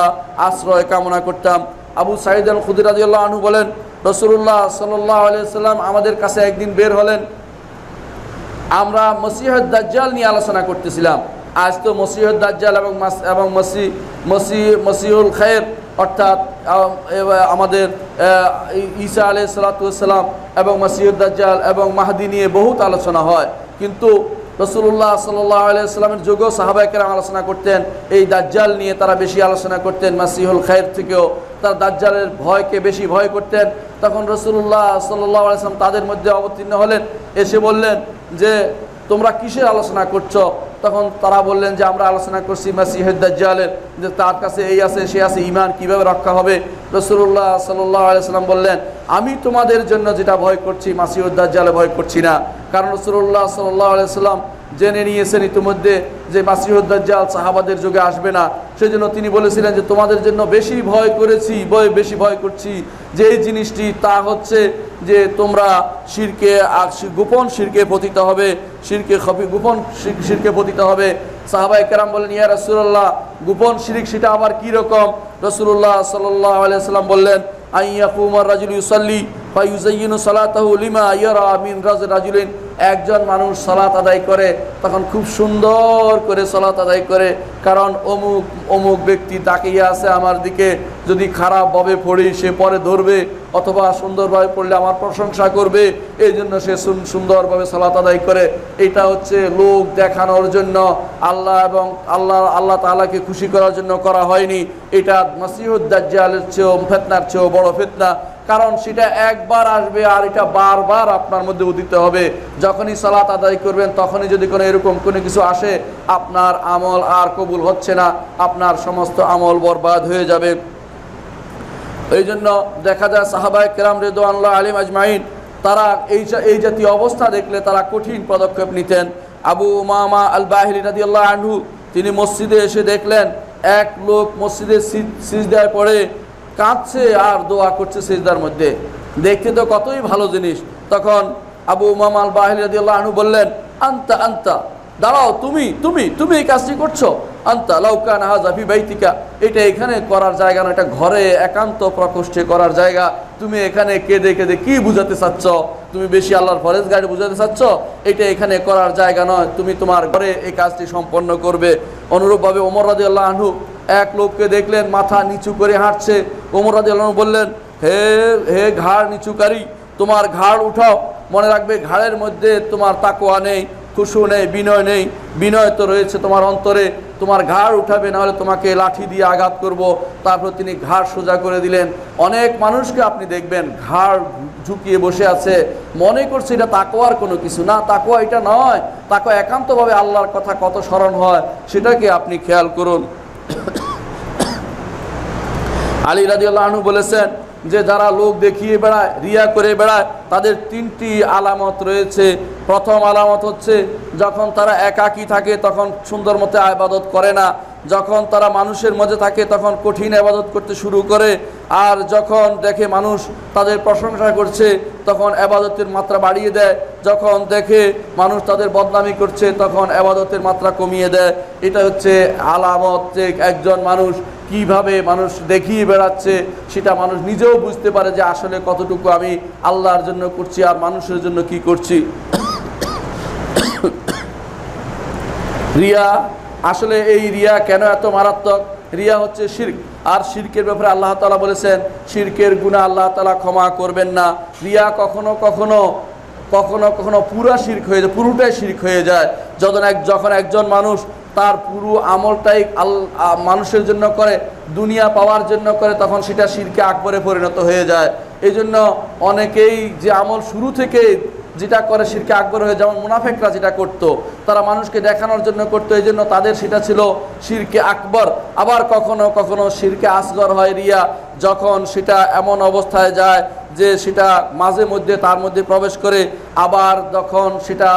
আশ্রয় কামনা করতাম। আবু সাঈদ আল খুদরি রাদিয়াল্লাহু আনহু বলেন, রাসূলুল্লাহ সাল্লাল্লাহু আলাইহি ওয়াসাল্লাম আমাদের কাছে একদিন বের হলেন, আমরা মসিহুদ দাজ্জাল নিয়ে আলোচনা করতেছিলাম। আজ তো মসিহুদ দাজ্জাল এবং মসিহুল খায়র, অর্থাৎ আমাদের ঈসা আলাইহিস সালাতু ওয়াস সালাম এবং মসিহুদ দাজ্জাল এবং মাহদি নিয়ে বহুত আলোচনা হয়, কিন্তু রাসূলুল্লাহ সাল্লাল্লাহু আলাইহি ওয়াসাল্লামের যুগেও সাহাবায়ে কেরাম আলোচনা করতেন এই দাজ্জাল নিয়ে, তারা বেশি আলোচনা করতেন, মাসিহুল খায়র থেকেও তারা দাজ্জালের ভয়কে বেশি ভয় করতেন। তখন রাসূলুল্লাহ সাল্লাল্লাহু আলাইহি ওয়াসাল্লাম তাদের মধ্যে অবতীর্ণ হলেন, এসে বললেন যে তোমরা কিসের আলোচনা করছো। তখন তারা বললেন যে আমরা আলোচনা করছি মাসিহুদ দাজ্জালের, যে তার কাছে এই আছে সে আছে, ঈমান কিভাবে রক্ষা হবে। রাসূলুল্লাহ সাল্লাল্লাহু আলাইহি ওয়াসাল্লাম বললেন, আমি তোমাদের জন্য যেটা ভয় করছি মাসিহুদ দাজ্জালে ভয় করছি না, কারণ রাসূলুল্লাহ সাল্লাল্লাহু আলাইহি ওয়াসাল্লাম জেনে নিয়েছেন ইতিমধ্যে যে মাসিহুদ দাজ্জাল সাহাবাদের যুগে আসবে না। সেজন্য তিনি বলেছিলেন যে তোমাদের জন্য বেশি ভয় করছি যে এই জিনিসটি, তা হচ্ছে যে তোমরা গোপন শিরকে পতিত হবে, গোপন শিরকে পতিত হবে। সাহাবায়ে কেরাম বলেন, ইয়া রাসূলুল্লাহ, গোপন শিরক সেটা আবার কি রকম। রাসূলুল্লাহ সাল্লাল্লাহু আলাইহি ওয়াসাল্লাম বললেন, আইয়াকুমার রাজুলু ইউসাল্লি ফায়ুযায়্যিনু সালাতাহু লিমা ইয়ারা মিন রাজুলিন, একজন মানুষ সালাত আদায় করে তখন খুব সুন্দর করে সালাত আদায় করে, কারণ অমুক ব্যক্তি তাকিয়ে আছে আমার দিকে, যদি খারাপভাবে পড়ি সে পরে ধরবে, অথবা সুন্দরভাবে পড়লে আমার প্রশংসা করবে, এই জন্য সে সুন্দরভাবে সালাত আদায় করে। এটা হচ্ছে লোক দেখানোর জন্য, আল্লাহ তাআলাকে খুশি করার জন্য করা হয়নি। এটা মাসিহুদ দাজ্জালের চেয়েও ফিতনার চেয়েও বড় ফিতনা, কারণ সেটা একবার আসবে আর এটা বারবার আপনার মধ্যে উদিত হবে। যখনই সালাত আদায় করবেন তখনই যদি কোনো এরকম কোনো কিছু আসে, আপনার আমল আর কবুল হচ্ছে না, আপনার সমস্ত আমল বরবাদ হয়ে যাবে। এই জন্য দেখা যায় সাহাবায়ে কেরাম রিদওয়ানুল্লাহ আলাইহিম আজমাইন তারা এই জাতীয় অবস্থা দেখলে তারা কঠিন পদক্ষেপ নিতেন। আবু উমামা আল বাহিলি রাদিয়াল্লাহু আনহু তিনি মসজিদে এসে দেখলেন এক লোক মসজিদে সিজদায় পড়ে কাঁদছে আর দোয়া করছে সিজদার মধ্যে। দেখতে তো কতই ভালো জিনিস। তখন আবু উমামা আল বাহিলি রাদিয়াল্লাহু আনহু বললেন, আনতা আনতা, দাঁড়াও, তুমি তুমি তুমি এই কাজটি করছো। আনতা লাউ কানা হাযা ফি বাইতিকা, এটা এখানে করার জায়গা না, এটা ঘরে একান্ত প্রকোষ্ঠে করার জায়গা। তুমি এখানে কেঁদে কেঁদে কি বুঝাতে চাচ্ছ? তুমি বেশি আল্লাহর ফরজ গাড়ি বুঝাতে চাচ্ছ? এটা এখানে করার জায়গা নয়, তুমি তোমার ঘরে এই কাজটি সম্পন্ন করবে। অনুরূপভাবে ওমর রাদিয়াল্লাহু আনহু এক লোককে দেখলেন মাথা নিচু করে হাঁটছে। ওমর রাদিয়াল্লাহু আনহু বললেন, হে হে ঘাড় নিচুকারী, তোমার ঘাড় উঠাও। মনে রাখবে ঘাড়ের মধ্যে তোমার তাকওয়া নেই, খুশু নেই, বিনয় নেই। বিনয় তো রয়েছে তোমার অন্তরে, তোমার ঘাড় উঠাবে, না হলে তোমাকে লাঠি দিয়ে আঘাত করব। তারপর তিনি ঘাড় সোজা করে দিলেন। অনেক মানুষকে আপনি দেখবেন ঘাড় ঝুঁকিয়ে বসে আছে, মনে করছে এটা তাকওয়ার কোনো কিছু না। তাকওয়া এটা নয়, তাকওয়া একান্তভাবে আল্লাহর কথা কত স্মরণ হয় সেটাকে আপনি খেয়াল করুন। আলী রাদিয়াল্লাহু আনহু বলেছেন যে যারা লোক দেখিয়ে বেড়ায়, রিয়া করে বেড়ায়, তাদের তিনটি আলামত রয়েছে। প্রথম আলামত হচ্ছে যখন তারা একাকী থাকে তখন সুন্দর মতো ইবাদত করে না, যখন তারা মানুষের মধ্যে থাকে তখন কঠিন ইবাদত করতে শুরু করে, আর যখন দেখে মানুষ তাদের প্রশংসা করছে তখন ইবাদতের মাত্রা বাড়িয়ে দেয়, যখন দেখে মানুষ তাদের বদনামি করছে তখন ইবাদতের মাত্রা কমিয়ে দেয়। এটা হচ্ছে আলামত যে একজন মানুষ কিভাবে মানুষ দেখিয়ে বেড়াচ্ছে, সেটা মানুষ নিজেও বুঝতে পারে যে আসলে কতটুকু আমি আল্লাহর জন্য করছি আর মানুষের জন্য কি করছি। রিয়া, আসলে এই রিয়া কেন এত মারাত্মক? রিয়া হচ্ছে শিরক, আর শিরকের ব্যাপারে আল্লাহ তাআলা বলেছেন শিরকের গুনাহ আল্লাহ তাআলা ক্ষমা করবেন না। রিয়া কখনো কখনো কখনো কখনো পুরা শিরক হয়ে যায়, পুরোটাই শিরক হয়ে যায়। যখন একজন মানুষ তার পুরো আমলটাই মানুষের জন্য করে, দুনিয়া পাওয়ার জন্য করে, তখন সেটা শিরকে আকবরে পরিণত হয়ে যায়। এই জন্য অনেকেই যে আমল শুরু থেকে যেটা করে শিরকে আকবর হয়ে, যেমন মুনাফিকরা যেটা করত, তারা মানুষকে দেখানোর জন্য করতো, এই জন্য তাদের সেটা ছিল শিরকে আকবর। আবার কখনো কখনো শিরকে আসগর হয় রিয়া, যখন সেটা এমন অবস্থায় যায় যে সেটা মাঝে মধ্যে তার মধ্যে প্রবেশ করে, আবার যখন সেটা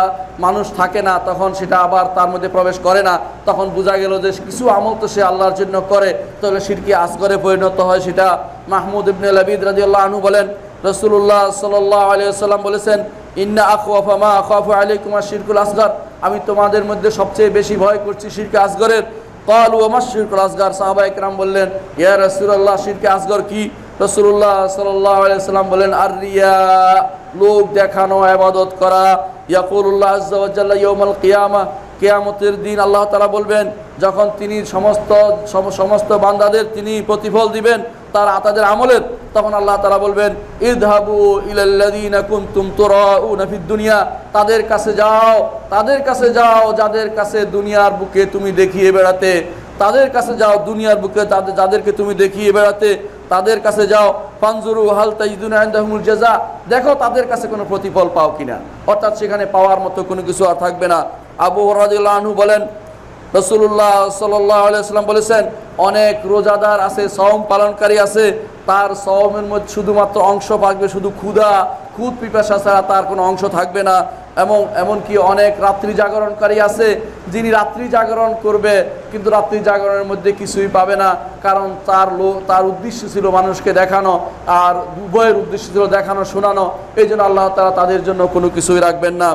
মানুষ থাকে না তখন সেটা আবার তার মধ্যে প্রবেশ করে না, তখন বোঝা গেল যে কিছু আমল তো সে আল্লাহর জন্য করে, তাহলে শিরকে আসগরে পরিণত হয় সেটা। মাহমুদ ইবনে লাবিদ রাদিয়াল্লাহু আনহু বলেন, রাসূলুল্লাহ সাল্লাল্লাহু আলাইহি ওয়াসাল্লাম বলেছেন, ইন্না আখওয়াফা মা আখাফু আলাইকুম আশ-শিরকুল আসগর, আমি তোমাদের মধ্যে সবচেয়ে বেশি ভয় করছি শিরকে আসগরের। ক্বালু ওয়া মাশ-শিরকুল আসগর, সাহাবায়ে কেরাম বললেন, ইয়া রাসূলুল্লাহ শিরকে আসগর কি? রাসূলুল্লাহ সাল্লাল্লাহু আলাইহি ওয়াসাল্লাম বলেন, আর রিয়া, লোক দেখানো, ইবাদত করা। ইয়াকুলুল্লাহ আযজা ওয়া জাল্লা ইয়াউমাল কিয়ামা, কিয়ামতের দিন আল্লাহ তাআলা বলবেন, যখন তিনি সমস্ত বান্দাদের তিনি প্রতিফল দিবেন তাদের আমলের, তখন আল্লাহ তাআলা বলবেন, ইযহাবু ইলাল্লাযীনা কুনতুম তুরাউনা ফিদ দুনিয়া, তাদের কাছে যাও যাদের কাছে দুনিয়ার বুকে তুমি দেখিয়ে বেড়াতে, তাদের কাছে যাও দুনিয়ার বুকে যাদেরকে তুমি দেখিয়ে বেড়াতে, তাদের কাছে যাও। ফানজুরু হাল তাজিদুনা ইনদাহুমুল জাযা, দেখো তাদের কাছে কোনো প্রতিফল পাও কিনা, অর্থাৎ সেখানে পাওয়ার মতো কোনো কিছু আর থাকবে না। আবু হুরায়রা রাদিয়াল্লাহু আনহু বলেন, রাসূলুল্লাহ সাল্লাল্লাহু আলাইহি ওয়াসাল্লাম বলেছেন, অনেক রোজাদার আছে, সওম পালনকারী আছে, তার সওমের মধ্যে শুধুমাত্র অংশ থাকবে শুধু খুদ পিপাসা ছাড়া তার কোনো অংশ থাকবে না। এমনকি অনেক রাত্রি জাগরণকারী আছে, যিনি রাত্রি জাগরণ করবে কিন্তু রাত্রি জাগরণের মধ্যে কিছুই পাবে না, কারণ তার উদ্দেশ্য ছিল মানুষকে দেখানো, আর উভয়ের উদ্দেশ্য ছিল দেখানো শোনানো। এই জন্য আল্লাহ তাআলা তাদের জন্য কোনো কিছুই রাখবেন না।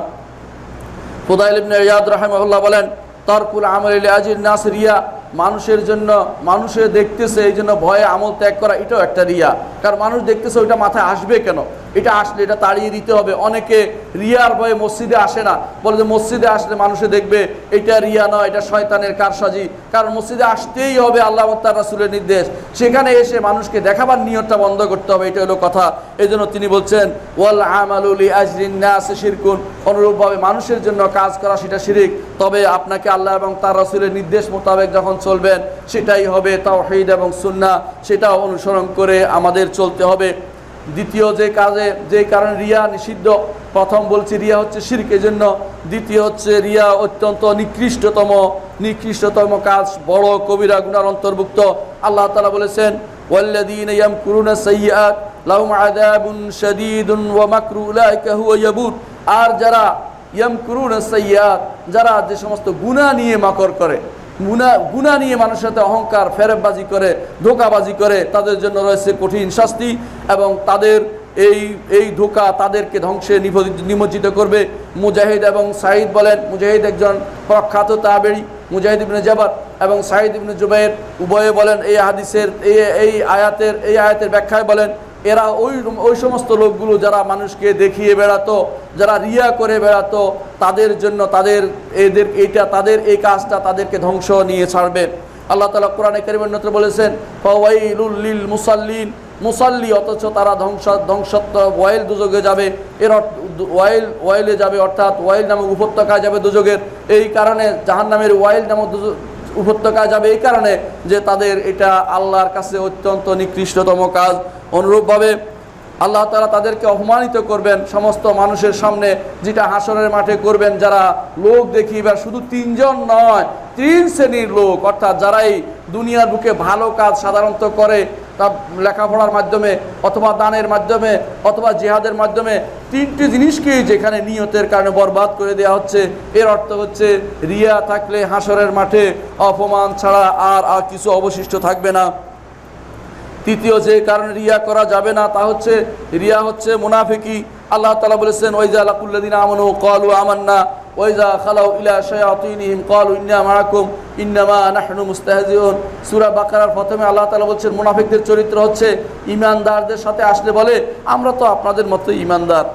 ফুদাইল ইবনে ইয়াদ রাহিমাহুল্লাহ বলেন, তারকুল আমলি লিআজরিন নাস রিয়া, মানুষের জন্য, মানুষে দেখতেছে এই জন্য ভয়ে আমল ত্যাগ করা, এটাও একটা রিয়া। কারণ মানুষ দেখতেছে, ওইটা মাথায় আসবে কেন, এটা আসলে এটা তাড়িয়ে দিতে হবে। অনেকে রিয়ার ভয়ে মসজিদে আসে না, বলে যে মসজিদে আসলে মানুষে দেখবে, এটা রিয়া নয়, এটা শয়তানের কারসাজি। কারণ মসজিদে আসতেই হবে আল্লাহ ও তার রাসূলের নির্দেশ, সেখানে এসে মানুষকে দেখাবার নিয়তটা বন্ধ করতে হবে, এটা হলো কথা। এই জন্য তিনি বলছেন, ওয়াল আমালু লিআজরিন নাস শিরকুন, অনুরূপভাবে মানুষের জন্য কাজ করা সেটা শিরক। তবে আপনাকে আল্লাহ এবং তার রাসূলের নির্দেশ মোতাবেক যখন চলবেন সেটাই হবে তাওহীদ এবং সুন্নাহ, সেটা অনুসরণ করে আমাদের চলতে হবে। দ্বিতীয় যে কারণে রিয়া নিষিদ্ধ, প্রথম বলছি রিয়া হচ্ছে শিরক, এজন্য। দ্বিতীয় হচ্ছে রিয়া অত্যন্ত নিকৃষ্টতম কাজ, বড় কবিরা গুনার অন্তর্ভুক্ত। আল্লাহ তাআলা বলেছেন ওয়াল্লাযীনা ইয়ামকুরুনা সাইয়্যাত লাহুম আযাবুন শাদীদুন ওয়া মাকরু উলাইকা হুয়া ইয়াবুর। আর যারা ইয়ামকুরুনা সাইয়্যাত, যারা যে সমস্ত গুনাহ নিয়ে মাকর করে, গুনাহ নিয়ে মানুষের সাথে অহংকার, ফেরেববাজি করে, ধোঁকাবাজি করে, তাদের জন্য রয়েছে কঠিন শাস্তি, এবং তাদের এই ধোঁকা তাদেরকে ধ্বংসে নিমজ্জিত করবে। মুজাহিদ এবং সাঈদ বলেন, মুজাহিদ একজন প্রখ্যাত তাবেঈ, মুজাহিদ ইবনে জাবার এবং সাঈদ ইবনে জুবাইর উভয়ে বলেন, এই হাদিসের এই আয়াতের ব্যাখ্যায় বলেন, এরা ওই সমস্ত লোকগুলো যারা মানুষকে দেখিয়ে বেড়াতো, যারা রিয়া করে বেড়াতো, তাদের জন্য তাদের এই কাজটা তাদেরকে ধ্বংস নিয়ে ছাড়বে। আল্লাহ তাআলা কোরআনে কারীমের মধ্যে বলেছেন ফাওয়াইলুল লিল মুসাল্লিন, মুসাল্লি অথচ তারা ধ্বংসত্ব ওয়াইল দুজকে যাবে। এর ওয়াইলে যাবে, অর্থাৎ ওয়াইল নামক উপত্যকায় যাবে দুজকের। এই কারণে জাহান্নামের ওয়াইল নামক উপত্যকায় যাবে, এই কারণে যে তাদের এটা আল্লাহর কাছে অত্যন্ত নিকৃষ্টতম কাজ। অনুরূপভাবে আল্লাহ তাআলা তাদেরকে অপমানিত করবেন সমস্ত মানুষের সামনে, যেটা হাসরের মাঠে করবেন। যারা লোক দেখিবার, শুধু 3 জন নয়, 3 শ্রেণীর লোক, অর্থাৎ যারাই দুনিয়ার বুকে ভালো কাজ সাধারণত করে, তা লেখাপড়ার মাধ্যমে অথবা দানের মাধ্যমে অথবা জিহাদের মাধ্যমে, 3টি জিনিসকেই যেখানে নিয়তের কারণে বরবাদ করে দেওয়া হচ্ছে। এর অর্থ হচ্ছে রিয়া থাকলে হাসরের মাঠে অপমান ছাড়া আর কিছু অবশিষ্ট থাকবে না। তৃতীয় যে কারণে রিয়া করা যাবে না তা হচ্ছে রিয়া হচ্ছে মুনাফিকি। আল্লাহ তাআলা বলেছেন ওয়াইজা লাকুল্লাযিনা আমানু ক্বালু আমান্না ওয়াইজা খালাউ ইলা শায়াতিনহিম ক্বালু ইন্না মাআকুম ইন্নামা নাহনু মুস্তাহজিউন। সূরা বাকারার প্রথমে আল্লাহ তাআলা বলছেন মুনাফিকদের চরিত্র হচ্ছে ঈমানদারদের সাথে আসলে বলে আমরা তো আপনাদের মতো ঈমানদার,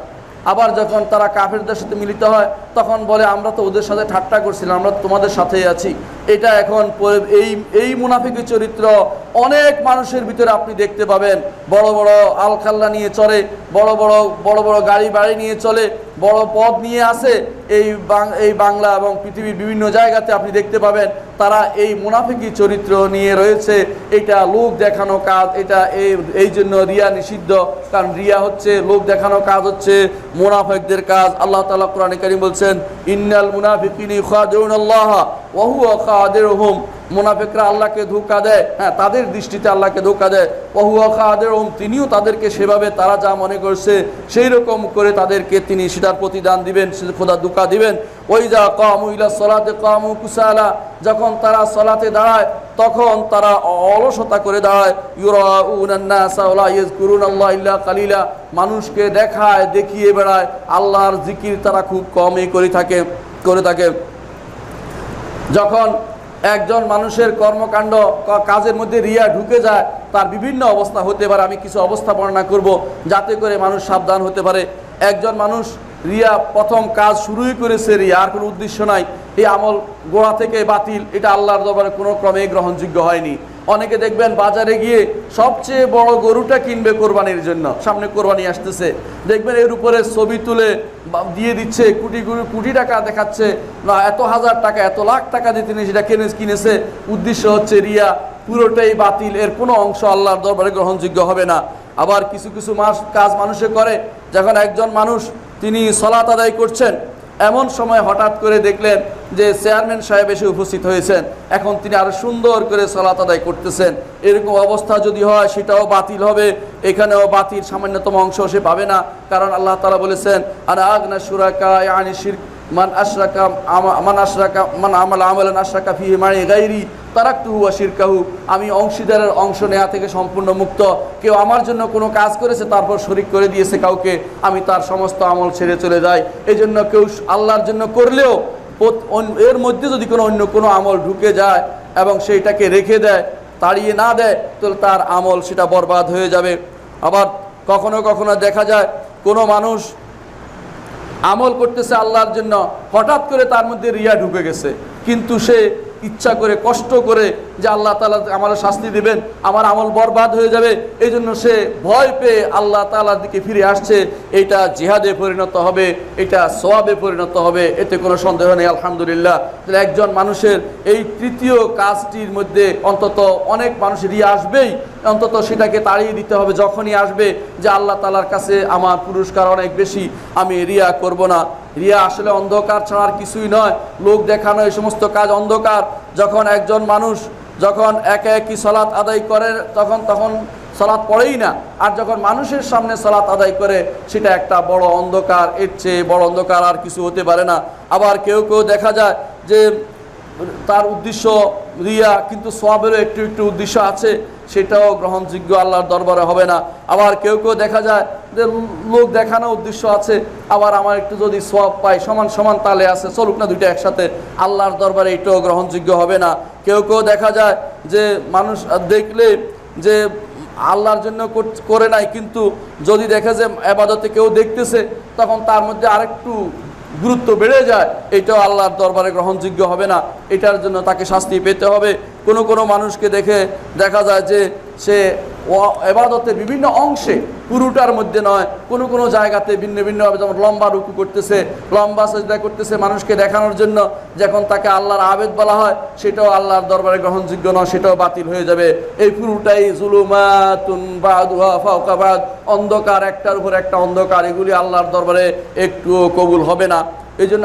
আবার যখন তারা কাফেরদের সাথে মিলিত হয় তখন বলে আমরা তো ওদের সাথে ঠাট্টা করছিলাম, আমরা তোমাদের সাথেই আছি। এটা এখন এই মুনাফিকের চরিত্র অনেক মানুষের ভিতরে আপনি দেখতে পাবেন। বড় বড় আলখাল্লা নিয়ে চলে, বড় বড় গাড়ি বাড়ি নিয়ে চলে, বড় পদ নিয়ে আসে, এই বাংলা এবং পৃথিবীর বিভিন্ন জায়গাতে আপনি দেখতে পাবেন তারা এই মুনাফিকি চরিত্র নিয়ে রয়েছে। এটা লোক দেখানো কাজ, এটা এই জন্য রিয়া নিষিদ্ধ, কারণ রিয়া হচ্ছে লোক দেখানো কাজ, হচ্ছে মুনাফিকদের কাজ। আল্লাহ তাআলা কোরআনে কারীম বলছেন ইন্নাল মুনাফিকিনা ইখাদিউনাল্লাহ ওয়া হুয়া খাদিরুহুম। মুনাফিকরা আল্লাহকে ধোঁকা দেয়, হ্যাঁ, তাদের দৃষ্টিতে আল্লাহকে ধোঁকা দেয়। ওয়া হুয়া খাদিরুহুম, তিনিও তাদেরকে সেভাবে তারা যা মনে করছে সেই রকম করে তাদেরকে তিনি সেটার প্রতিদান দিবেন, খোদা ধোঁকা দিবেন। ওয়াইজা কামু ইলা সলাতে কামু কুসালা, যখন তারা সালাতে দাঁড়ায় তখন তারা অলসতা করে দাঁড়ায়। ইউরাউনান নাসা ওয়া লা ইয়াযকুরুনাল্লাহ ইল্লা কালিলা, মানুষকে দেখিয়ে বেড়ায়, আল্লাহর জিকির তারা খুব কমই করে থাকে। যখন একজন মানুষের কর্মকাণ্ড কাজের মধ্যে রিয়া ঢুকে যায় তার বিভিন্ন অবস্থা হতে পারে। আমি কিছু অবস্থা বর্ণনা করব যাতে করে মানুষ সাবধান হতে পারে। একজন মানুষ রিয়া প্রথম কাজ শুরুই করেছে, রিয়া আর কোনো উদ্দেশ্য নাই, এই আমল গোড়া থেকে বাতিল, এটা আল্লাহর দরবারে কোনো ক্রমেই গ্রহণযোগ্য হয়নি। অনেকে দেখবেন বাজারে গিয়ে সবচেয়ে বড় গরুটা কিনবে কোরবানির জন্য, সামনে কোরবানি আসতেছে, দেখবেন এর উপরে ছবি তুলে দিয়ে দিচ্ছে, কোটি টাকা দেখাচ্ছে, না এত হাজার টাকা এত লাখ টাকা দিয়ে তিনি সেটা কিনেছে। উদ্দেশ্য হচ্ছে রিয়া, পুরোটাই বাতিল, এর কোনো অংশ আল্লাহর দরবারে গ্রহণযোগ্য হবে না। আবার কিছু কাজ মানুষে করে, যখন একজন মানুষ তিনি সালাত আদায় করছেন, এমন সময় হঠাৎ করে দেখলেন যে চেয়ারম্যান সাহেব এসে উপস্থিত হয়েছেন, এখন তিনি আরো সুন্দর করে সালাত আদায় করতেছেন। এরকম অবস্থা যদি হয় সেটাও বাতিল হবে, এখানেও বাতিল সামান্যতম অংশ সে পাবে না। কারণ আল্লাহ তাআলা বলেছেন আনা আগনা শুরাকা ইয়ানি শিরক মান আমালা আমালান আশরাকা ফিহি মাই গায়রি তারাকতুহু ওয়া শিরকাহু, আমি অংশীদারের অংশ নেওয়া থেকে সম্পূর্ণ মুক্ত। কেউ আমার জন্য কোনো কাজ করেছে তারপর শরীক করে দিয়েছে কাউকে, আমি তার সমস্ত আমল ছেড়ে চলে যাই। এই জন্য কেউ আল্লাহর জন্য করলেও এর মধ্যে যদি অন্য কোনো আমল ঢুকে যায় এবং সেইটাকে রেখে দেয়, তাড়িয়ে না দেয়, তাহলে তার আমল সেটা বরবাদ হয়ে যাবে। আবার কখনো কখনো দেখা যায় কোনো মানুষ আমল করতেছে আল্লাহর জন্য, হঠাৎ করে তার মধ্যে রিয়া ঢুকে গেছে, কিন্তু সে ইচ্ছা করে কষ্ট করে যে আল্লাহ তাআলা আমার শাস্তি দিবেন, আমার আমল বরবাদ হয়ে যাবে, এই জন্য সে ভয় পেয়ে আল্লাহ তাআলার দিকে ফিরে আসছে, এটা জিহাদে পরিণত হবে, এটা সওয়াবে পরিণত হবে, এতে কোনো সন্দেহ নেই। আলহামদুলিল্লাহ। তাহলে একজন মানুষের এই তৃতীয় কাজটির মধ্যে অন্তত অনেক মানুষ রিয়া আসবেই, অন্তত সেটাকে তাড়িয়ে দিতে হবে যখনই আসবে যে আল্লাহ তাআলার কাছে আমার পুরস্কার অনেক বেশি, আমি রিয়া করব না। রিয়া আসলে অন্ধকার ছাড়া আর কিছুই নয়, লোক দেখানো এই সমস্ত কাজ অন্ধকার। যখন একজন মানুষ যখন একে একই সালাত আদায় করে তখন সালাত পড়েই না, আর যখন মানুষের সামনে সালাত আদায় করে সেটা একটা বড় অন্ধকার, এর চেয়ে বড় অন্ধকার আর কিছু হতে পারে না। আবার কেউ কেউ দেখা যায় যে তার উদ্দেশ্য রিয়া, কিন্তু সওয়াবেরও একটু একটু উদ্দেশ্য আছে, সেটাও গ্রহণযোগ্য আল্লাহর দরবারে হবে না। আবার কেউ কেউ দেখা যায় যে লোক দেখানো উদ্দেশ্য আছে, আবার আমার একটু যদি সওয়াব পাই, সমান সমান তালে আছে, চলুক না দুইটা একসাথে, আল্লাহর দরবারে এটাও গ্রহণযোগ্য হবে না। কেউ কেউ দেখা যায় যে মানুষ দেখলে যে আল্লাহর জন্য করে নাই, কিন্তু যদি দেখে যে ইবাদতে কেউ দেখতেছে তখন তার মধ্যে আরেকটু গুরুত্ব বেড়ে যায়, এটাও আল্লাহর দরবারে গ্রহণযোগ্য হবে না, এটার জন্য তাকে শাস্তি পেতে হবে। কোনো মানুষকে দেখে দেখা যায় যে সে ইবাদতের বিভিন্ন অংশে, পুরোটার মধ্যে নয়, কোনো জায়গাতে ভিন্ন ভিন্নভাবে, যেমন লম্বা রুকু করতেছে, লম্বা সাজদা করতেছে মানুষকে দেখানোর জন্য, যখন তাকে আল্লাহর আবেদ বলা হয় সেটাও আল্লাহর দরবারে গ্রহণযোগ্য নয়, সেটাও বাতিল হয়ে যাবে। এই পুরোটাই জুলুমাতুন বাদুহা ফাওকা বাদ, অন্ধকার, একটার উপর একটা অন্ধকার, এগুলি আল্লাহর দরবারে একটুও কবুল হবে না। এই জন্য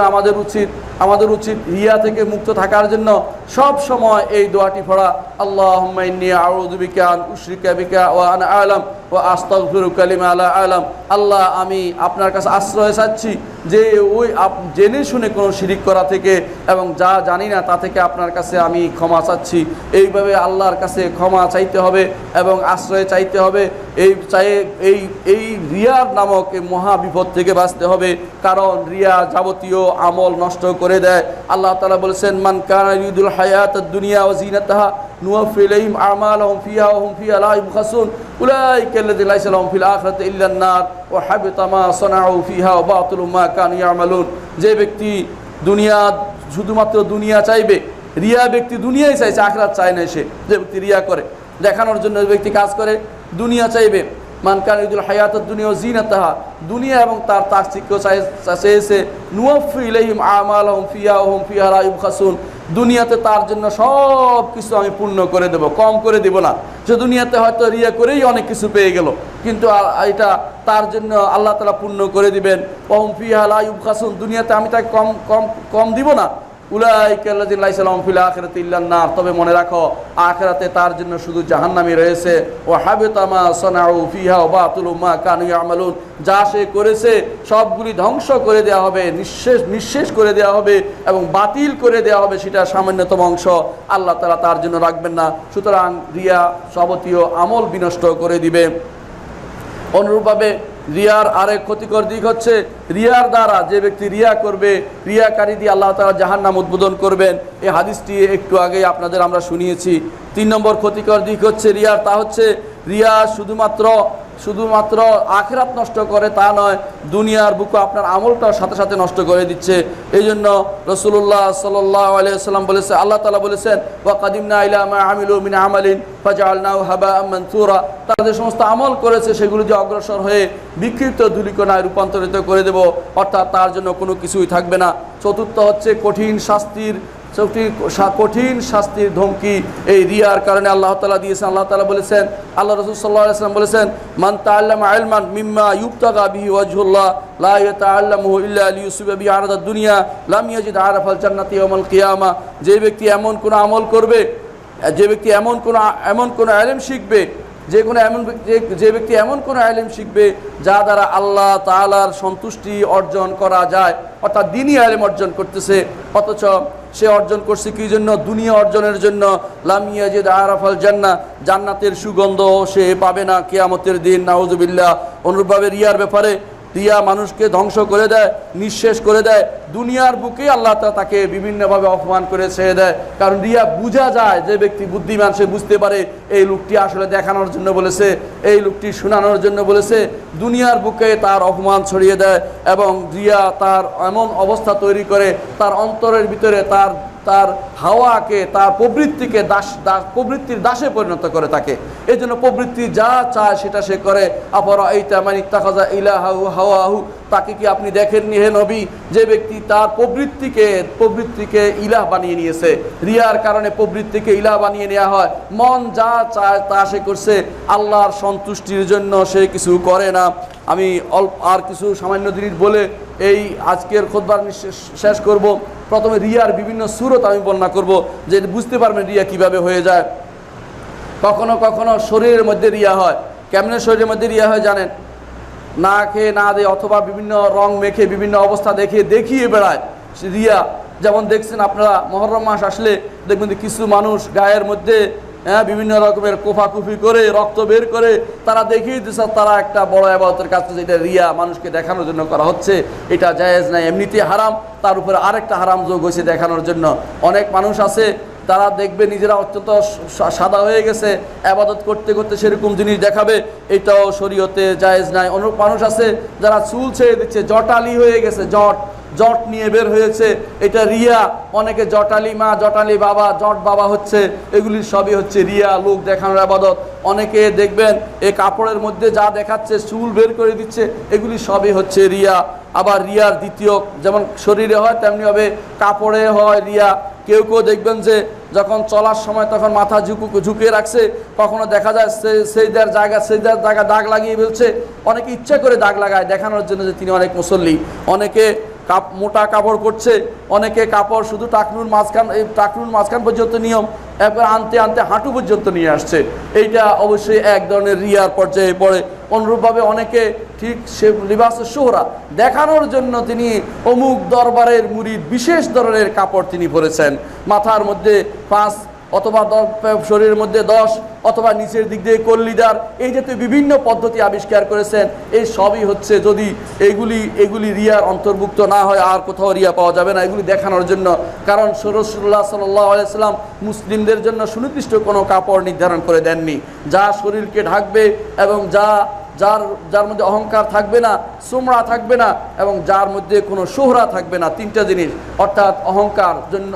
আমাদের উচিত রিয়া থেকে মুক্ত থাকার জন্য সব সময় এই দোয়াটি পড়া, আল্লাহুম্মা ইন্নী আউযু বিকা আন উশরিকা বিকা ওয়া আনা আ'লাম ওয়া আস্তাগফিরুকা লিমা লা আ'লাম। আল্লাহ, আমি আপনার কাছে আশ্রয় চাচ্ছি যে ওই জেনে শুনে কোনো শিরিক করা থেকে, এবং যা জানি না তা থেকে আপনার কাছে আমি ক্ষমা চাচ্ছি। এইভাবে আল্লাহর কাছে ক্ষমা চাইতে হবে এবং আশ্রয় চাইতে হবে। এই রিয়ার নামক এই মহা বিপদ থেকে বাঁচতে হবে, কারণ রিয়া যাবতীয় আমল নষ্ট করে দেয়। আল্লাহ তাআলা বলেছেন, মান কানা ইউরিদুল হায়াতাদ দুনিয়া ওয়া জিনাতাহা নুওয়াফি ইলাইহিম আমালাহুম ফিহা ওয়া হুম ফিহা লা ইউবখাসুন উলাইকা আল্লাযীনা লাইসা লাহুম ফিল আখিরাতি ইল্লান নার ওয়া হাবিতা মা সানাউ ফিহা ওয়া বাতিলু মা কানু ইয়ামালুন। যে ব্যক্তি দুনিয়া, শুধুমাত্র দুনিয়া চাইবে, রিয়া ব্যক্তি দুনিয়াই চাইছে, আখিরাত চায় না, সে যে ব্যক্তি রিয়া করে, দেখানোর জন্য যে ব্যক্তি কাজ করে, দুনিয়া চাইবে, মান কানা ইউরিদুল হায়াতাদ দুনিয়া ওয়া জিনাতাহা, দুনিয়া এবং তার তাকসিক্য চাইছে, নুওয়াফি ইলাইহিম আমালাহুম ফিহা ওয়া হুম ফিহা লা ইউবখাসুন, দুনিয়াতে তার জন্য সব কিছু আমি পূর্ণ করে দেব, কম করে দেব না। সে দুনিয়াতে হয়তো রিয়া করেই অনেক কিছু পেয়ে গেল, কিন্তু এটা তার জন্য আল্লাহ তাআলা পূর্ণ করে দিবেন। ওয়া হুম ফিহা লা ইউবখাসুন, দুনিয়াতে আমি তাকে কম দিব না। উলাইকা আল্লাযীনা লাইসা লাহুম ফিল আখিরাতি ইল্লান নার, তবে মনে রাখো আখিরাতে তার জন্য শুধু জাহান্নামই রয়েছে। ওয়া হাবিতা মা সানাউ ফিহা ওয়া বাতিলু মা কানু ইয়ামালুন, যা সে করেছে সবগুলি ধ্বংস করে দেওয়া হবে, নিঃশেষ করে দেওয়া হবে এবং বাতিল করে দেওয়া হবে, সেটা সামান্যতম অংশ আল্লাহ তাআলা তার জন্য রাখবেন না। সুতরাং রিয়া যাবতীয় আমল বিনষ্ট করে দিবে। অনুরূপভাবে রিয়ার আরেক ক্ষতিকর দিক হচ্ছে, রিয়ার দ্বারা যে ব্যক্তি রিয়া করবে, রিয়াকারী দিয়ে আল্লাহ তাআলা জাহান্নাম উদ্বোধন করবেন। এই হাদিসটি একটু আগে আপনাদের আমরা শুনিয়েছি। 3 নম্বর ক্ষতিকর দিক হচ্ছে রিয়ার, তা হচ্ছে রিয়া শুধুমাত্র আখিরাত নষ্ট করে তা নয়, দুনিয়ার বুকে আপনার আমলটাও সাথে সাথে নষ্ট করে দিচ্ছে। এই জন্য রাসূলুল্লাহ সাল্লাল্লাহু আলাইহি ওয়াসাল্লাম বলেছে, আল্লাহ তাআলা বলেছেন, ওয়া কাদিমনা ইলা মা আমিলু মিন আমালিন ফাজআলনাহু হাবাআম মানসুরা, তারা যে সমস্ত আমল করেছে সেগুলো যে অগ্রসর হয়ে বিকৃত ধূলিকণায় রূপান্তরিত করে দেব, অর্থাৎ তার জন্য কোনো কিছুই থাকবে না। চতুর্থ হচ্ছে কঠিন শাস্তির ধমকি এই রিয়ার কারণে আল্লাহ তাআলা দিয়েছেন। আল্লাহ তাআলা বলেছেন, আল্লাহ রাসূল সাল্লাল্লাহু আলাইহি ওয়াসাল্লাম বলেছেন, মান তাআল্লামা ইলমান মিম্মা ইউবতাগা বিহি ওয়াজহুল্লাহ লা ইয়াতাআল্লামুহু ইল্লা লিইউসিবা বিহি আরাদাদ দুনিয়া লাম ইয়াজিদ আরাফাল জান্নাতি ইয়াওমাল কিয়ামা। যে ব্যক্তি এমন কোন আমল করবে, যে ব্যক্তি এমন কোন ইলম শিখবে, যে ব্যক্তি এমন কোন ইলম শিখবে যা দ্বারা আল্লাহ তাআলার সন্তুষ্টি অর্জন করা যায়, অর্থাৎ দ্বীনি ইলম অর্জন করতেছে, অথচ সে অর্জন করছে কি জন্য? দুনিয়া অর্জনের জন্য। লাম ইয়াজিদ আরাফাল জান্নাহ, জান্নাতের সুগন্ধ সে পাবে না কিয়ামতের দিন, নাউযুবিল্লাহ। অনুরূপভাবে রিয়ার ব্যাপারে, রিয়া মানুষকে ধ্বংস করে দেয়, নিঃশেষ করে দেয়। দুনিয়ার বুকে আল্লাহ তাআলা তাকে বিভিন্নভাবে অপমান করে ছেড়ে দেয়, কারণ রিয়া বোঝা যায়, যে ব্যক্তি বুদ্ধিমান সে বুঝতে পারে এই লোকটি আসলে দেখানোর জন্য বলেছে, এই লোকটি শোনানোর জন্য বলেছে। দুনিয়ার বুকে তার অপমান ছড়িয়ে দেয় এবং রিয়া তার এমন অবস্থা তৈরি করে, তার অন্তরের ভিতরে তার হাওয়াকে, তার প্রবৃত্তিকে প্রবৃত্তির দাসে পরিণত করে থাকে। এই জন্য প্রবৃত্তি যা চায় সেটা সে করে। আপারা এই তামান ইত্তাখাযা ইলাহাহু হাওয়াহু, তাকে কি আপনি দেখেননি হে নবী, যে ব্যক্তি তার প্রবৃত্তিকে ইলাহ বানিয়ে নিয়েছে। রিয়ার কারণে প্রবৃত্তিকে ইলাহ বানিয়ে নেওয়া হয়। মন যা চায় তা সে করছে, আল্লাহর সন্তুষ্টির জন্য সে কিছু করে না। আমি আর কিছু সামান্য জিনিস বলে এই আজকের খুতবা শেষ করব। প্রথমে রিয়ার বিভিন্ন সূরত আমি বর্ণনা করব, যে বুঝতে পারবেন রিয়া কিভাবে হয়ে যায়। কখনো কখনো শরীরের মধ্যে রিয়া হয়। কেমনে শরীরের মধ্যে রিয়া হয় জানেন? না খেয়ে না দিয়ে অথবা বিভিন্ন রং মেখে বিভিন্ন অবস্থা দেখিয়ে বেড়ায় রিয়া। যেমন দেখছেন আপনারা মুহররম মাস আসলে দেখবেন যে কিছু মানুষ গায়ের মধ্যে বিভিন্ন রকমের কোফাকুফি করে রক্ত বের করে তারা দেখিয়ে দিচ্ছে তারা একটা বড় ইবাদতের কাজ, যেটা রিয়া, মানুষকে দেখানোর জন্য করা হচ্ছে। এটা জায়েজ নাই, এমনিতে হারাম, তার উপরে আরেকটা হারাম যোগ হয়েছে দেখানোর জন্য। অনেক মানুষ আছে তারা দেখবে নিজেরা অত্যন্ত সাদা হয়ে গেছে, ইবাদত করতে করতে সেরকম জিনিস দেখাবে, এটাও শরীয়তে জায়েজ নাই। অনেক মানুষ আছে যারা চুল ছেড়ে দিচ্ছে, জটালি হয়ে গেছে, জট নিয়ে বের হয়েছে, এটা রিয়া। অনেকে জটালি মা, জটালি বাবা, জট বাবা হচ্ছে, এগুলি সবই হচ্ছে রিয়া, লোক দেখানোর ইবাদত। অনেকে দেখবেন এই কাপড়ের মধ্যে যা দেখাচ্ছে, চুল বের করে দিচ্ছে, এগুলি সবই হচ্ছে রিয়া। আবার রিয়ার দ্বিতীয়, যেমন শরীরে হয় তেমনিভাবে কাপড়ে হয় রিয়া। কেউ কেউ দেখবেন যে যখন চলার সময় তখন মাথা ঝুঁকিয়ে রাখছে, কখনো দেখা যায় সেজদার জায়গা দাগ লাগিয়ে ফেলছে। অনেকে ইচ্ছা করে দাগ লাগায় দেখানোর জন্য যে তিনি অনেক মুসল্লি। অনেকে মোটা কাপড় পরছে, অনেকে কাপড় শুধু টাকনুর মাঝখান পর্যন্ত নিয়ম, একবার আনতে আনতে হাঁটু পর্যন্ত নিয়ে আসছে। এইটা অবশ্যই এক ধরনের রিয়ার পর্যায়ে পড়ে। অনুরূপভাবে অনেকে ঠিক সে লিবাসের শোহরা দেখানোর জন্য তিনি অমুক দরবারের মুরিদ, বিশেষ ধরনের কাপড় তিনি পরেছেন, মাথার মধ্যে 5 অথবা 10, শরীরের মধ্যে 10, অথবা নিচের দিক দিয়ে কল্লিদার, এই জাতীয় বিভিন্ন পদ্ধতি আবিষ্কার করেছেন। এই সবই হচ্ছে, যদি এগুলি রিয়ার অন্তর্ভুক্ত না হয় আর কোথাও রিয়া পাওয়া যাবে না, এগুলি দেখানোর জন্য। কারণ রাসূলুল্লাহ সাল্লাল্লাহু আলাইহি ওয়াসাল্লাম মুসলিমদের জন্য সুনির্দিষ্ট কোনো কাপড় নির্ধারণ করে দেননি, যা শরীরকে ঢাকবে এবং যার মধ্যে অহংকার থাকবে না, সুমরা থাকবে না, এবং যার মধ্যে কোনো শোহরা থাকবে না। 3টা জিনিস, অর্থাৎ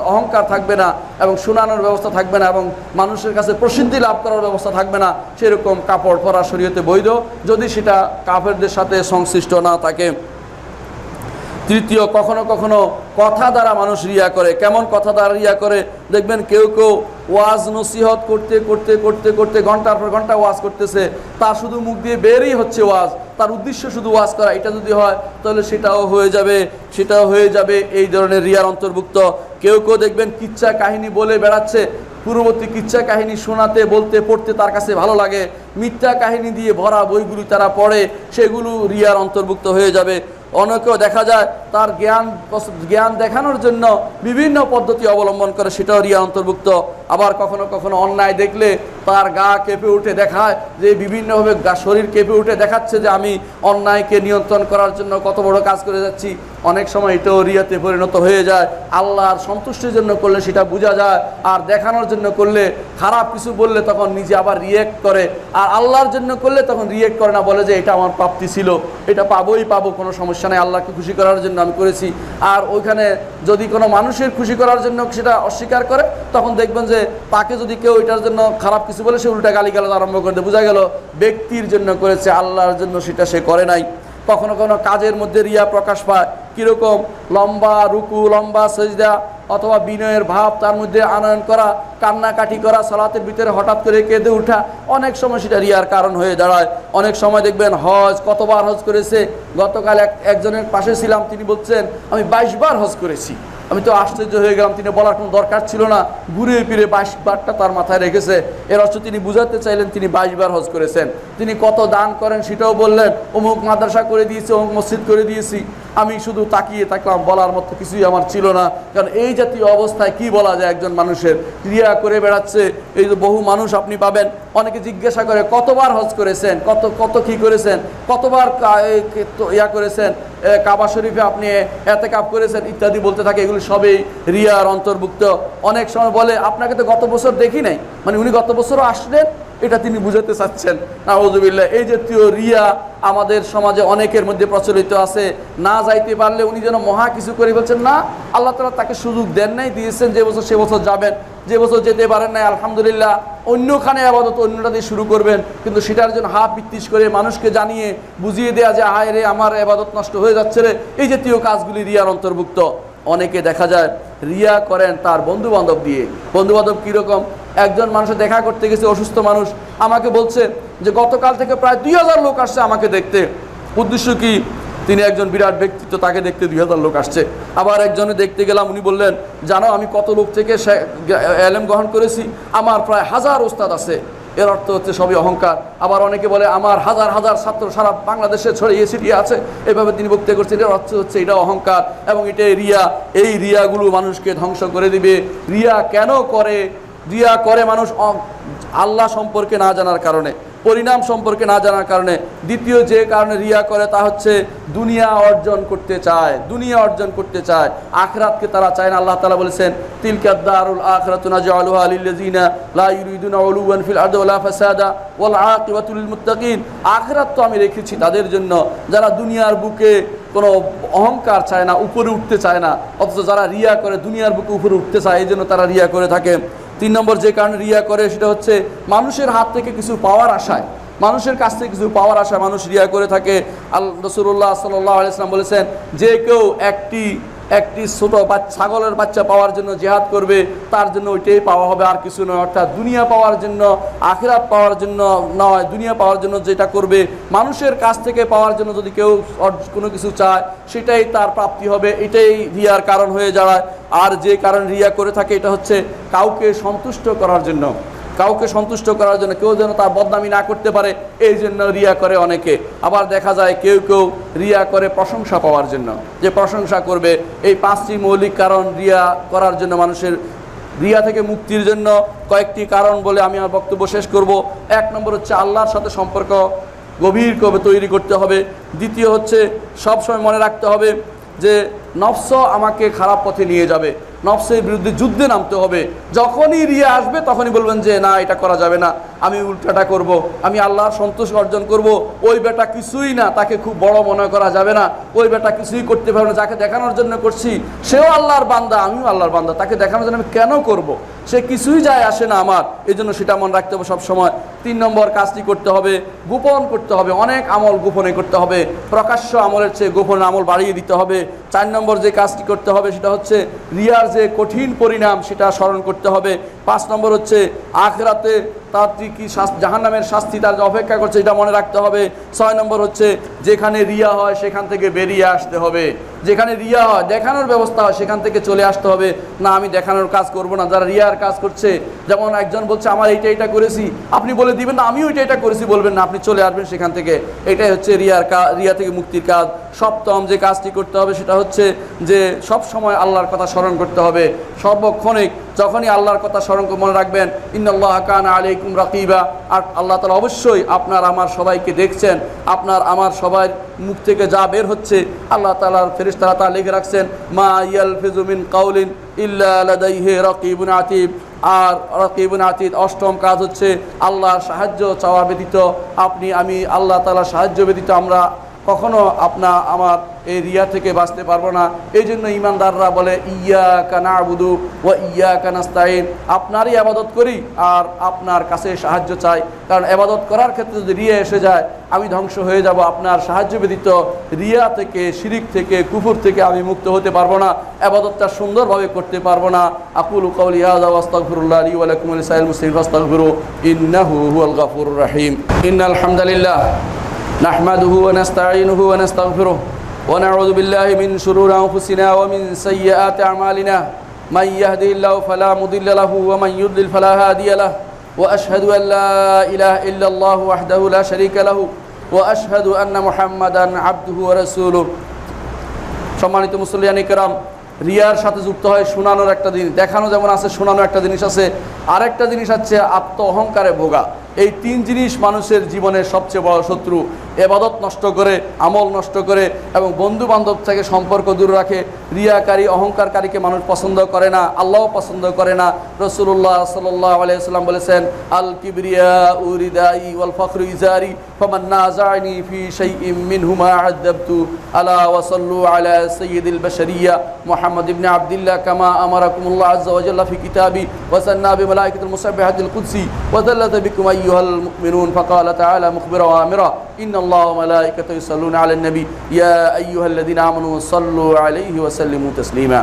অহংকার থাকবে না, এবং শোনানোর ব্যবস্থা থাকবে না, এবং মানুষের কাছে প্রসিদ্ধি লাভ করার ব্যবস্থা থাকবে না, সেরকম কাপড় পরা শরীয়তে বৈধ, যদি সেটা কাফেরদের সাথে সংশ্লিষ্ট না থাকে। তৃতীয়, কখনো কখনো কথা দ্বারা মানুষ রিয়া করে। কেমন কথা দ্বারা রিয়া করে? দেখবেন কেউ ওয়াজ নসিহত করতে করতে করতে করতে ঘন্টার পর ঘন্টা ওয়াজ করতেছে, তার শুধু মুখ দিয়ে বেরই হচ্ছে ওয়াজ, তার উদ্দেশ্য শুধু ওয়াজ করা। এটা যদি হয় তাহলে সেটাও হয়ে যাবে এই ধরনের রিয়ার অন্তর্ভুক্ত। কেউ দেখবেন কিচ্ছা কাহিনী বলে বেড়াচ্ছে, পূর্ববর্তী কিচ্ছা কাহিনী শোনাতে, বলতে, পড়তে তার কাছে ভালো লাগে, মিথ্যা কাহিনী দিয়ে ভরা বইগুলি তারা পড়ে, সেগুলো রিয়ার অন্তর্ভুক্ত হয়ে যাবে। অনেকেও দেখা যায় তার জ্ঞান দেখানোর জন্য বিভিন্ন পদ্ধতি অবলম্বন করে, সেটাও রিয়া অন্তর্ভুক্ত। আবার কখনো কখনো অন্যায় দেখলে তার গা কেঁপে উঠে দেখায়, যে বিভিন্নভাবে শরীর কেঁপে উঠে দেখাচ্ছে যে আমি অন্যায়কে নিয়ন্ত্রণ করার জন্য কত বড় কাজ করে যাচ্ছি। অনেক সময় এটাও রিয়াতে পরিণত হয়ে যায়। আল্লাহর সন্তুষ্টির জন্য করলে সেটা বোঝা যায়, আর দেখানোর জন্য করলে, খারাপ কিছু বললে তখন নিজে আবার রিয়েক্ট করে, আর আল্লাহর জন্য করলে তখন রিয়েক্ট করে না, বলে যে এটা আমার প্রাপ্তি ছিল, এটা পাবো, কোনো সমস্যা নেই, আল্লাহকে খুশি করার জন্য আমি করেছি। আর ওইখানে যদি কোনো মানুষের খুশি করার জন্য সেটা অস্বীকার করে, তখন দেখবেন যে তাকে যদি কেউ এটার জন্য খারাপ কিছু বলে, সে উল্টা গালিগালাজ আরম্ভ করে দেয়। বোঝা গেল ব্যক্তির জন্য করেছে, আল্লাহর জন্য সেটা সে করে নাই। কখনো কখনো কাজের মধ্যে রিয়া প্রকাশ পায়। কীরকম? লম্বা রুকু, লম্বা সেজদা, অথবা বিনয়ের ভাব তার মধ্যে আনয়ন করা, কান্নাকাটি করা, সালাতের ভিতরে হঠাৎ করে কেঁদে ওঠা, অনেক সময় সেটা রিয়ার কারণ হয়ে দাঁড়ায়। অনেক সময় দেখবেন কতবার হজ করেছে। গতকাল একজনের পাশে ছিলাম, তিনি বলছেন আমি 22 বার হজ করেছি। আমি তো আশ্চর্য হয়ে গেলাম, তিনি বলার কোনো দরকার ছিল না, ঘুরে ফিরে 22 বারটা তার মাথায় রেখেছে। এর অর্থ তিনি বুঝাতে চাইলেন তিনি 22 বার হজ করেছেন। তিনি কত দান করেন সেটাও বললেন, অমুক মাদ্রাসা করে দিয়েছি, অমুক মসজিদ করে দিয়েছি। আমি শুধু তাকিয়ে থাকলাম, বলার মতো কিছুই আমার ছিল না। কারণ এই জাতীয় অবস্থায় কি বলা যায় একজন মানুষের? ক্রিয়া করে বেড়াচ্ছে। এই যে বহু মানুষ আপনি পাবেন, অনেকে জিজ্ঞাসা করে কতবার হজ করেছেন, কত কি করেছেন, কতবার করেছেন, কাবা শরীফে আপনি এতেকাফ করেছেন ইত্যাদি বলতে থাকে। এগুলো সবই রিয়ার অন্তর্ভুক্ত। অনেক সময় বলে আপনাকে তো গত বছর দেখি নাই, মানে উনি গত বছরও আসলেন, এটা তিনি বুঝাতে চাচ্ছেন। নাউযুবিল্লাহ। এই জাতীয় রিয়া আমাদের সমাজে অনেকের মধ্যে প্রচলিত আছে। না যাইতে পারলে উনি যেন মহা কিছু করে বলছেন, না, আল্লাহ তাআলা তাকে সুযোগ দেন নাই, দিয়েছেন যে বছর সে বছর যাবেন, যে বছর যেতে পারেন নাই আলহামদুলিল্লাহ অন্যখানে আবাদত অন্যটা দিয়ে শুরু করবেন, কিন্তু সেটার জন্য হাত পিত্তিশ করে মানুষকে জানিয়ে বুঝিয়ে দেওয়া যে হায় রে আমার আবাদত নষ্ট হয়ে যাচ্ছে রে, এই জাতীয় কাজগুলি রিয়ার অন্তর্ভুক্ত। অনেকে দেখা যায় রিয়া করেন তার বন্ধু বান্ধব দিয়ে। বন্ধু বান্ধব কীরকম? একজন মানুষের দেখা করতে গেছে, অসুস্থ মানুষ, আমাকে বলছে যে গতকাল থেকে প্রায় 2000 লোক আসছে আমাকে দেখতে। উদ্দেশ্য কি? তিনি একজন বিরাট ব্যক্তিত্ব, তাকে দেখতে 2000 লোক আসছে। আবার একজনে দেখতে গেলাম, উনি বললেন জানো আমি কত লোক থেকে এলেম গ্রহণ করেছি, আমার প্রায় 1000 ওস্তাদ আছে। এর অর্থ হচ্ছে সবই অহংকার। আবার অনেকে বলে আমার হাজার হাজার ছাত্র সারা বাংলাদেশে ছড়িয়ে ছিটিয়ে আছে, এভাবে তিনি বক্তব্য করছেন। এর অর্থ হচ্ছে এটা অহংকার এবং এটাই রিয়া। এই রিয়াগুলো মানুষকে ধ্বংস করে দিবে। রিয়া কেন করে? রিয়া করে মানুষ আল্লাহ সম্পর্কে না জানার কারণে, পরিণাম সম্পর্কে না জানার কারণে। দ্বিতীয় যে কারণে রিয়া করে তা হচ্ছে দুনিয়া অর্জন করতে চায়, দুনিয়া অর্জন করতে চায়, আখিরাতকে তারা চায় না। আল্লাহ তাআলা বলেছেন তিলকা দারুল আখিরাতু নাজআলুহা লিল্লাযিনা লা ইউরিদুনা উলুওয়ান ফিল আরদি ওয়ালা ফাসাদা ওয়াল আকিবাতু লিল মুত্তাকিন। আখিরাত তো আমি রেখেছি তাদের জন্য যারা দুনিয়ার বুকে কোনো অহংকার চায় না, উপরে উঠতে চায় না। অথচ যারা রিয়া করে দুনিয়ার বুকে উপরে উঠতে চায়, এই জন্য তারা রিয়া করে থাকে। 3 নম্বর যে কারণে রিয়া করে সেটা হচ্ছে মানুষের হাত থেকে কিছু পাওয়ার আশায়, মানুষের কাছ থেকে কিছু পাওয়ার আশায় মানুষ রিয়া করে থাকে। রাসূলুল্লাহ সাল্লাল্লাহু আলাইহি ওয়াসাল্লাম বলেছেন যে কেউ একটি ছোট ছাগলের বাচ্চা পাওয়ার জন্য জিহাদ করবে, তার জন্য ওইটাই পাওয়া হবে, আর কিছু নয়। অর্থাৎ দুনিয়া পাওয়ার জন্য, আখিরাত পাওয়ার জন্য নয়, দুনিয়া পাওয়ার জন্য যেটা করবে, মানুষের কাছ থেকে পাওয়ার জন্য যদি কেউ কোনো কিছু চায় সেটাই তার প্রাপ্তি হবে। এটাই রিয়ার কারণ হয়ে দাঁড়ায়। আর যে কারণ রিয়া করে থাকে এটা হচ্ছে কাউকে সন্তুষ্ট করার জন্য, কাউকে সন্তুষ্ট করার জন্য, কেউ যেন তার বদনামি না করতে পারে, এই জন্য রিয়া করে অনেকে। আবার দেখা যায় কেউ কেউ রিয়া করে প্রশংসা পাওয়ার জন্য, যে প্রশংসা করবে। এই 5টি মৌলিক কারণ রিয়া করার জন্য, মানুষের রিয়া থেকে মুক্তির জন্য কয়েকটি কারণ বলে আমি আমার বক্তব্য শেষ করব। 1 নম্বর হচ্ছে আল্লাহর সাথে সম্পর্ক গভীর করে তৈরি করতে হবে। দ্বিতীয় হচ্ছে সবসময় মনে রাখতে হবে যে নফস আমাকে খারাপ পথে নিয়ে যাবে, নফসের বিরুদ্ধে যুদ্ধে নামতে হবে। যখনই রিয়া আসবে তখনই বলবেন যে না এটা করা যাবে না, আমি উল্টাটা করব, আমি আল্লাহর সন্তোষ অর্জন করব। ওই বেটা কিছুই না, তাকে খুব বড় মনে করা যাবে না। ওই বেটা কিছুই করতে পারবে না, যাকে দেখানোর জন্য করছি সেও আল্লাহর বান্দা, আমিও আল্লাহর বান্দা, তাকে দেখানোর জন্য আমি কেন করব? সে কিছুই যায় আসে না আমার, এই জন্য সেটা মনে রাখতে হবে সবসময়। 3 নম্বর কাজটি করতে হবে, গোপন করতে হবে। অনেক আমল গোপনে করতে হবে, প্রকাশ্য আমলের চেয়ে গোপন আমল বাড়িয়ে দিতে হবে। 4 নম্বর যে কাজটি করতে হবে সেটা হচ্ছে রিয়ার যে কঠিন পরিণাম সেটা স্মরণ করতে হবে। 5 নম্বর হচ্ছে আখিরাতে তার কি জাহান্নামের শাস্তি তার অপেক্ষা করছে এটা মনে রাখতে হবে। 6 নম্বর হচ্ছে যেখানে রিয়া হয় সেখান থেকে বেরিয়ে আসতে হবে। যেখানে রিয়া হয়, দেখানোর ব্যবস্থা হয়, সেখান থেকে চলে আসতে হবে। না আমি দেখানোর কাজ করব না। যারা রিয়ার কাজ করছে, যেমন একজন বলছে আমার এইটা করেছি, আপনি বলে দিবেন না আমিও এটা করেছি, বলবেন না, আপনি চলে আসবেন সেখান থেকে। এটাই হচ্ছে রিয়ার কাজ, রিয়া থেকে মুক্তির কাজ। 7ম যে কাজটি করতে হবে সেটা হচ্ছে যে সব সময় আল্লাহর কথা স্মরণ করতে হবে, সর্বক্ষণিক। যখনই আল্লাহর কথা স্মরণ করে মনে রাখবেন ইন্নাল্লাহা কানা আলাইকুম রাকিবা, আর আল্লাহ তাআলা অবশ্যই আপনার আমার সবাইকে দেখছেন। আপনার আমার সবার মুখ থেকে যা বের হচ্ছে আল্লাহ তাআলার ফেরেশতারা তা লিখে রাখছেন। মা ইয়ালফিজু মিন কাউলিন ইল্লা লাদাইহি রাকিবুন আতীদ। আর রাকিবুন আতীদ 8ম কাজ হচ্ছে আল্লাহর সাহায্য চাওয়া ব্যতীত, আপনি আমি আল্লাহ তাআলার সাহায্য ব্যতীত আমরা কখনো আমার এই রিয়া থেকে বাঁচতে পারবো না। এই জন্য ইমানদাররা বলে ইয়াকা না'বুদু ওয়া ইয়াকা নাস্তাইন, আপনারই ইবাদত করি আর আপনার কাছে সাহায্য চাই। কারণ ইবাদত করার ক্ষেত্রে যদি রিয়া এসে যায় আমি ধ্বংস হয়ে যাব। আপনার সাহায্য ব্যতীত রিয়া থেকে, শিরিক থেকে, কুফর থেকে আমি মুক্ত হতে পারবো না, ইবাদতটা সুন্দরভাবে করতে পারবো না। আকুলু কাওলি হাযা ওয়া আস্তাগফিরুল্লাহ লি ওয়া লাকুম ওয়া লিসাইরিল মুসলিমিন ফাস্তাগফিরু ইন্নাহু হুয়াল গাফুরুর রাহিম। ইন্নাল হামদালিল্লাহ নাহমাদুহু ওয়া নাস্তাঈনুহু ওয়া নাস্তাগফিরুহু ওয়া নাউযু বিল্লাহি মিন শুরুরি আনফুসিনা ওয়া মিন সাইয়্যাতি আমালিনা মান ইয়াহদিহিল্লাহু ফালা মুদিল্লা লাহু ওয়া মান ইউদ্লিল ফালা হাদিয়া লাহু ওয়া আশহাদু আল লা ইলাহা ইল্লাল্লাহু ওয়াহদাহু লা শারীকা লাহু ওয়া আশহাদু আন্না মুহাম্মাদান আবদুহু ওয়া রাসূলুহু। সম্মানিত মুসল্লিয়ানে কেরাম, রিয়ার সাথে যুক্ত হয় শোনানোর একটা জিনিস। দেখানো যেমন আছে, শোনানো একটা জিনিস আছে। আরেকটা জিনিস হচ্ছে আত্ম অহংকারে ভোগা। এই তিন জিনিস মানুষের জীবনের সবচেয়ে বড় শত্রু। ইবাদত নষ্ট করে, আমল নষ্ট করে এবং বন্ধু বান্ধব থেকে সম্পর্ক দূরে রাখে। রিয়াকারী, অহংকারকারীকে মানুষ পছন্দ করে না, আল্লাহও পছন্দ করে না। রাসূলুল্লাহ সাল্লাল্লাহু আলাইহি ওয়াসাল্লাম বলেছেন, আল কিবরিয়া উরিদাই ওয়াল ফখরু ইজারি ফামান নাযানি ফি শাইইন মিনহুমা আযাবতু আলা ওয়া সাল্লু আলা সাইয়্যিদিল বাশারিয়া মুহাম্মদ ইবনে আবদুল্লাহ কামা আমারাকুমুল্লাহ আযজা ওয়া জাল্লা ফি কিতাবি ওয়া সান্না বিমালাইকাতিল মুসাব্বিহাতিল কুদসি ওয়া যাল্লাতা বিকুম আইয়ুহাল মুমিনুন ফাকালা তাআলা মুখবিরা ওয়া আমিরা ইন্নাল্লাহা ওয়া মালাইকাতাহু ইউসাল্লুনা আলান নবী ইয়া আইয়ুহাল্লাযীনা আমানু সাল্লু আলাইহি ওয়া সাল্লিমু তাসলিমা।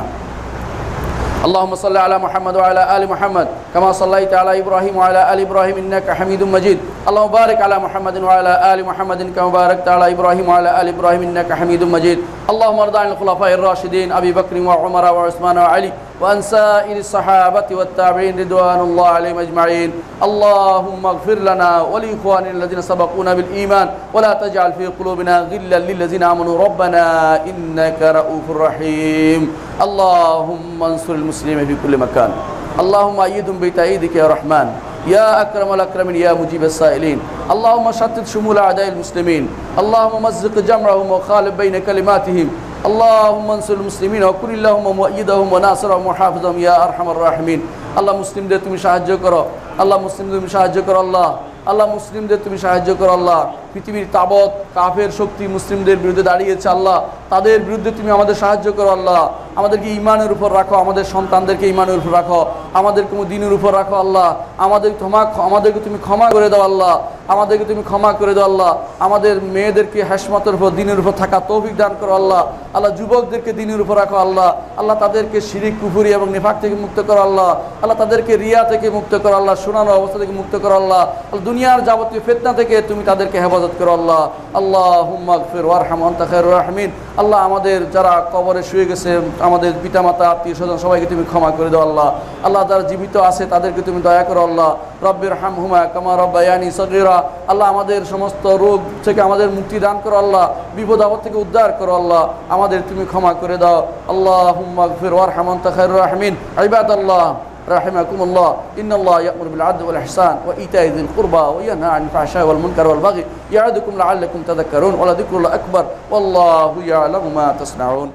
اللهم صل على محمد وعلى آل محمد كما صليت على إبراهيم وعلى آل إبراهيم إنك حميد مجيد. اللهم بارك على محمد وعلى آل محمد كما باركت على إبراهيم وعلى آل إبراهيم إنك حميد مجيد. اللهم ارض عن الخلفاء الراشدين أبي بكر وعمر وعثمان وعلي وعن سائر الصحابة والتابعين رضوان الله عليهم أجمعين. اللهم اغفر لنا ولإخواننا الذين سبقونا بالإيمان ولا تجعل في قلوبنا غلا للذين آمنوا ربنا إنك رؤوف رحيم. اللهم انصر المسلمين في كل مكان. اللهم أيدهم بتأييدك يا رحمن يا أكرم الأكرمين يا مجيب السائلين. اللهم شتت شمول أعداء المسلمين. اللهم مزق جمعهم وخالف بين كلماتهم. اللهم انصر المسلمين وكن اللهم مؤيدهم وناصرهم وحافظهم يا أرحم الراحمين. আল্লাহ মুসলিমদের তুমি সাহায্য করো, আল্লাহ মুসলিমদের তুমি সাহায্য করো, আল্লাহ মুসলিমদের তুমি সাহায্য করো। আল্লাহ পৃথিবীর তাবৎ কাফের শক্তি মুসলিমদের বিরুদ্ধে দাঁড়িয়েছে, আল্লাহ তাদের বিরুদ্ধে তুমি আমাদের সাহায্য করো। আল্লাহ আমাদেরকে ঈমানের উপর রাখো, আমাদের সন্তানদেরকে ঈমানের উপর রাখো, আমাদেরকে দ্বীনের উপর রাখো। আল্লাহ আমাদেরকে তুমি ক্ষমা করে দাও, আল্লাহ আমাদেরকে তুমি ক্ষমা করে দাও। আল্লাহ আমাদের মেয়েদেরকে হেশমতের উপর দ্বীনের উপর থাকা তৌফিক দান করো। আল্লাহ যুবকদেরকে দ্বীনের উপর রাখো। আল্লাহ তাদেরকে শিরিক কুফরি এবং নিফাক থেকে মুক্ত করো। আল্লাহ তাদেরকে রিয়া থেকে মুক্ত করো। আল্লাহ শোনানো অবস্থা থেকে মুক্ত করো। আল্লাহ দুনিয়ার যাবতীয় ফিতনা থেকে তুমি তাদেরকে হেফাজত করো। আল্লাহুম্মা গফির ওয়ারহাম আনতা খায়রুর রাহিমিন। আল্লাহ আমাদের যারা কবরে শুয়ে গেছে, আমাদের পিতামাতা আত্মীয় স্বজন সবাইকে তুমি ক্ষমা করে দাও। আল্লাহ যারা জীবিত আছে তাদেরকে তুমি দয়া করো। আল্লাহ রব্বির হামহুমা কামা রাব্বায়ানি সগীরা। আল্লাহ আমাদের সমস্ত রোগ থেকে আমাদের মুক্তি দান করো। আল্লাহ বিপদ আপদ থেকে উদ্ধার করো। আল্লাহ আমাদের তুমি ক্ষমা করে দাও। আল্লাহুম্মা গফির ওয়ারহাম আনতা খায়রুর রাহিমিন। ইবাদাল্লাহ رحمكم الله إن الله يأمر بالعدل والإحسان وإيتاء ذي القربى وينهى عن الفحشاء والمنكر والبغي يعظكم لعلكم تذكرون ولذكر الله أكبر والله يعلم ما تصنعون.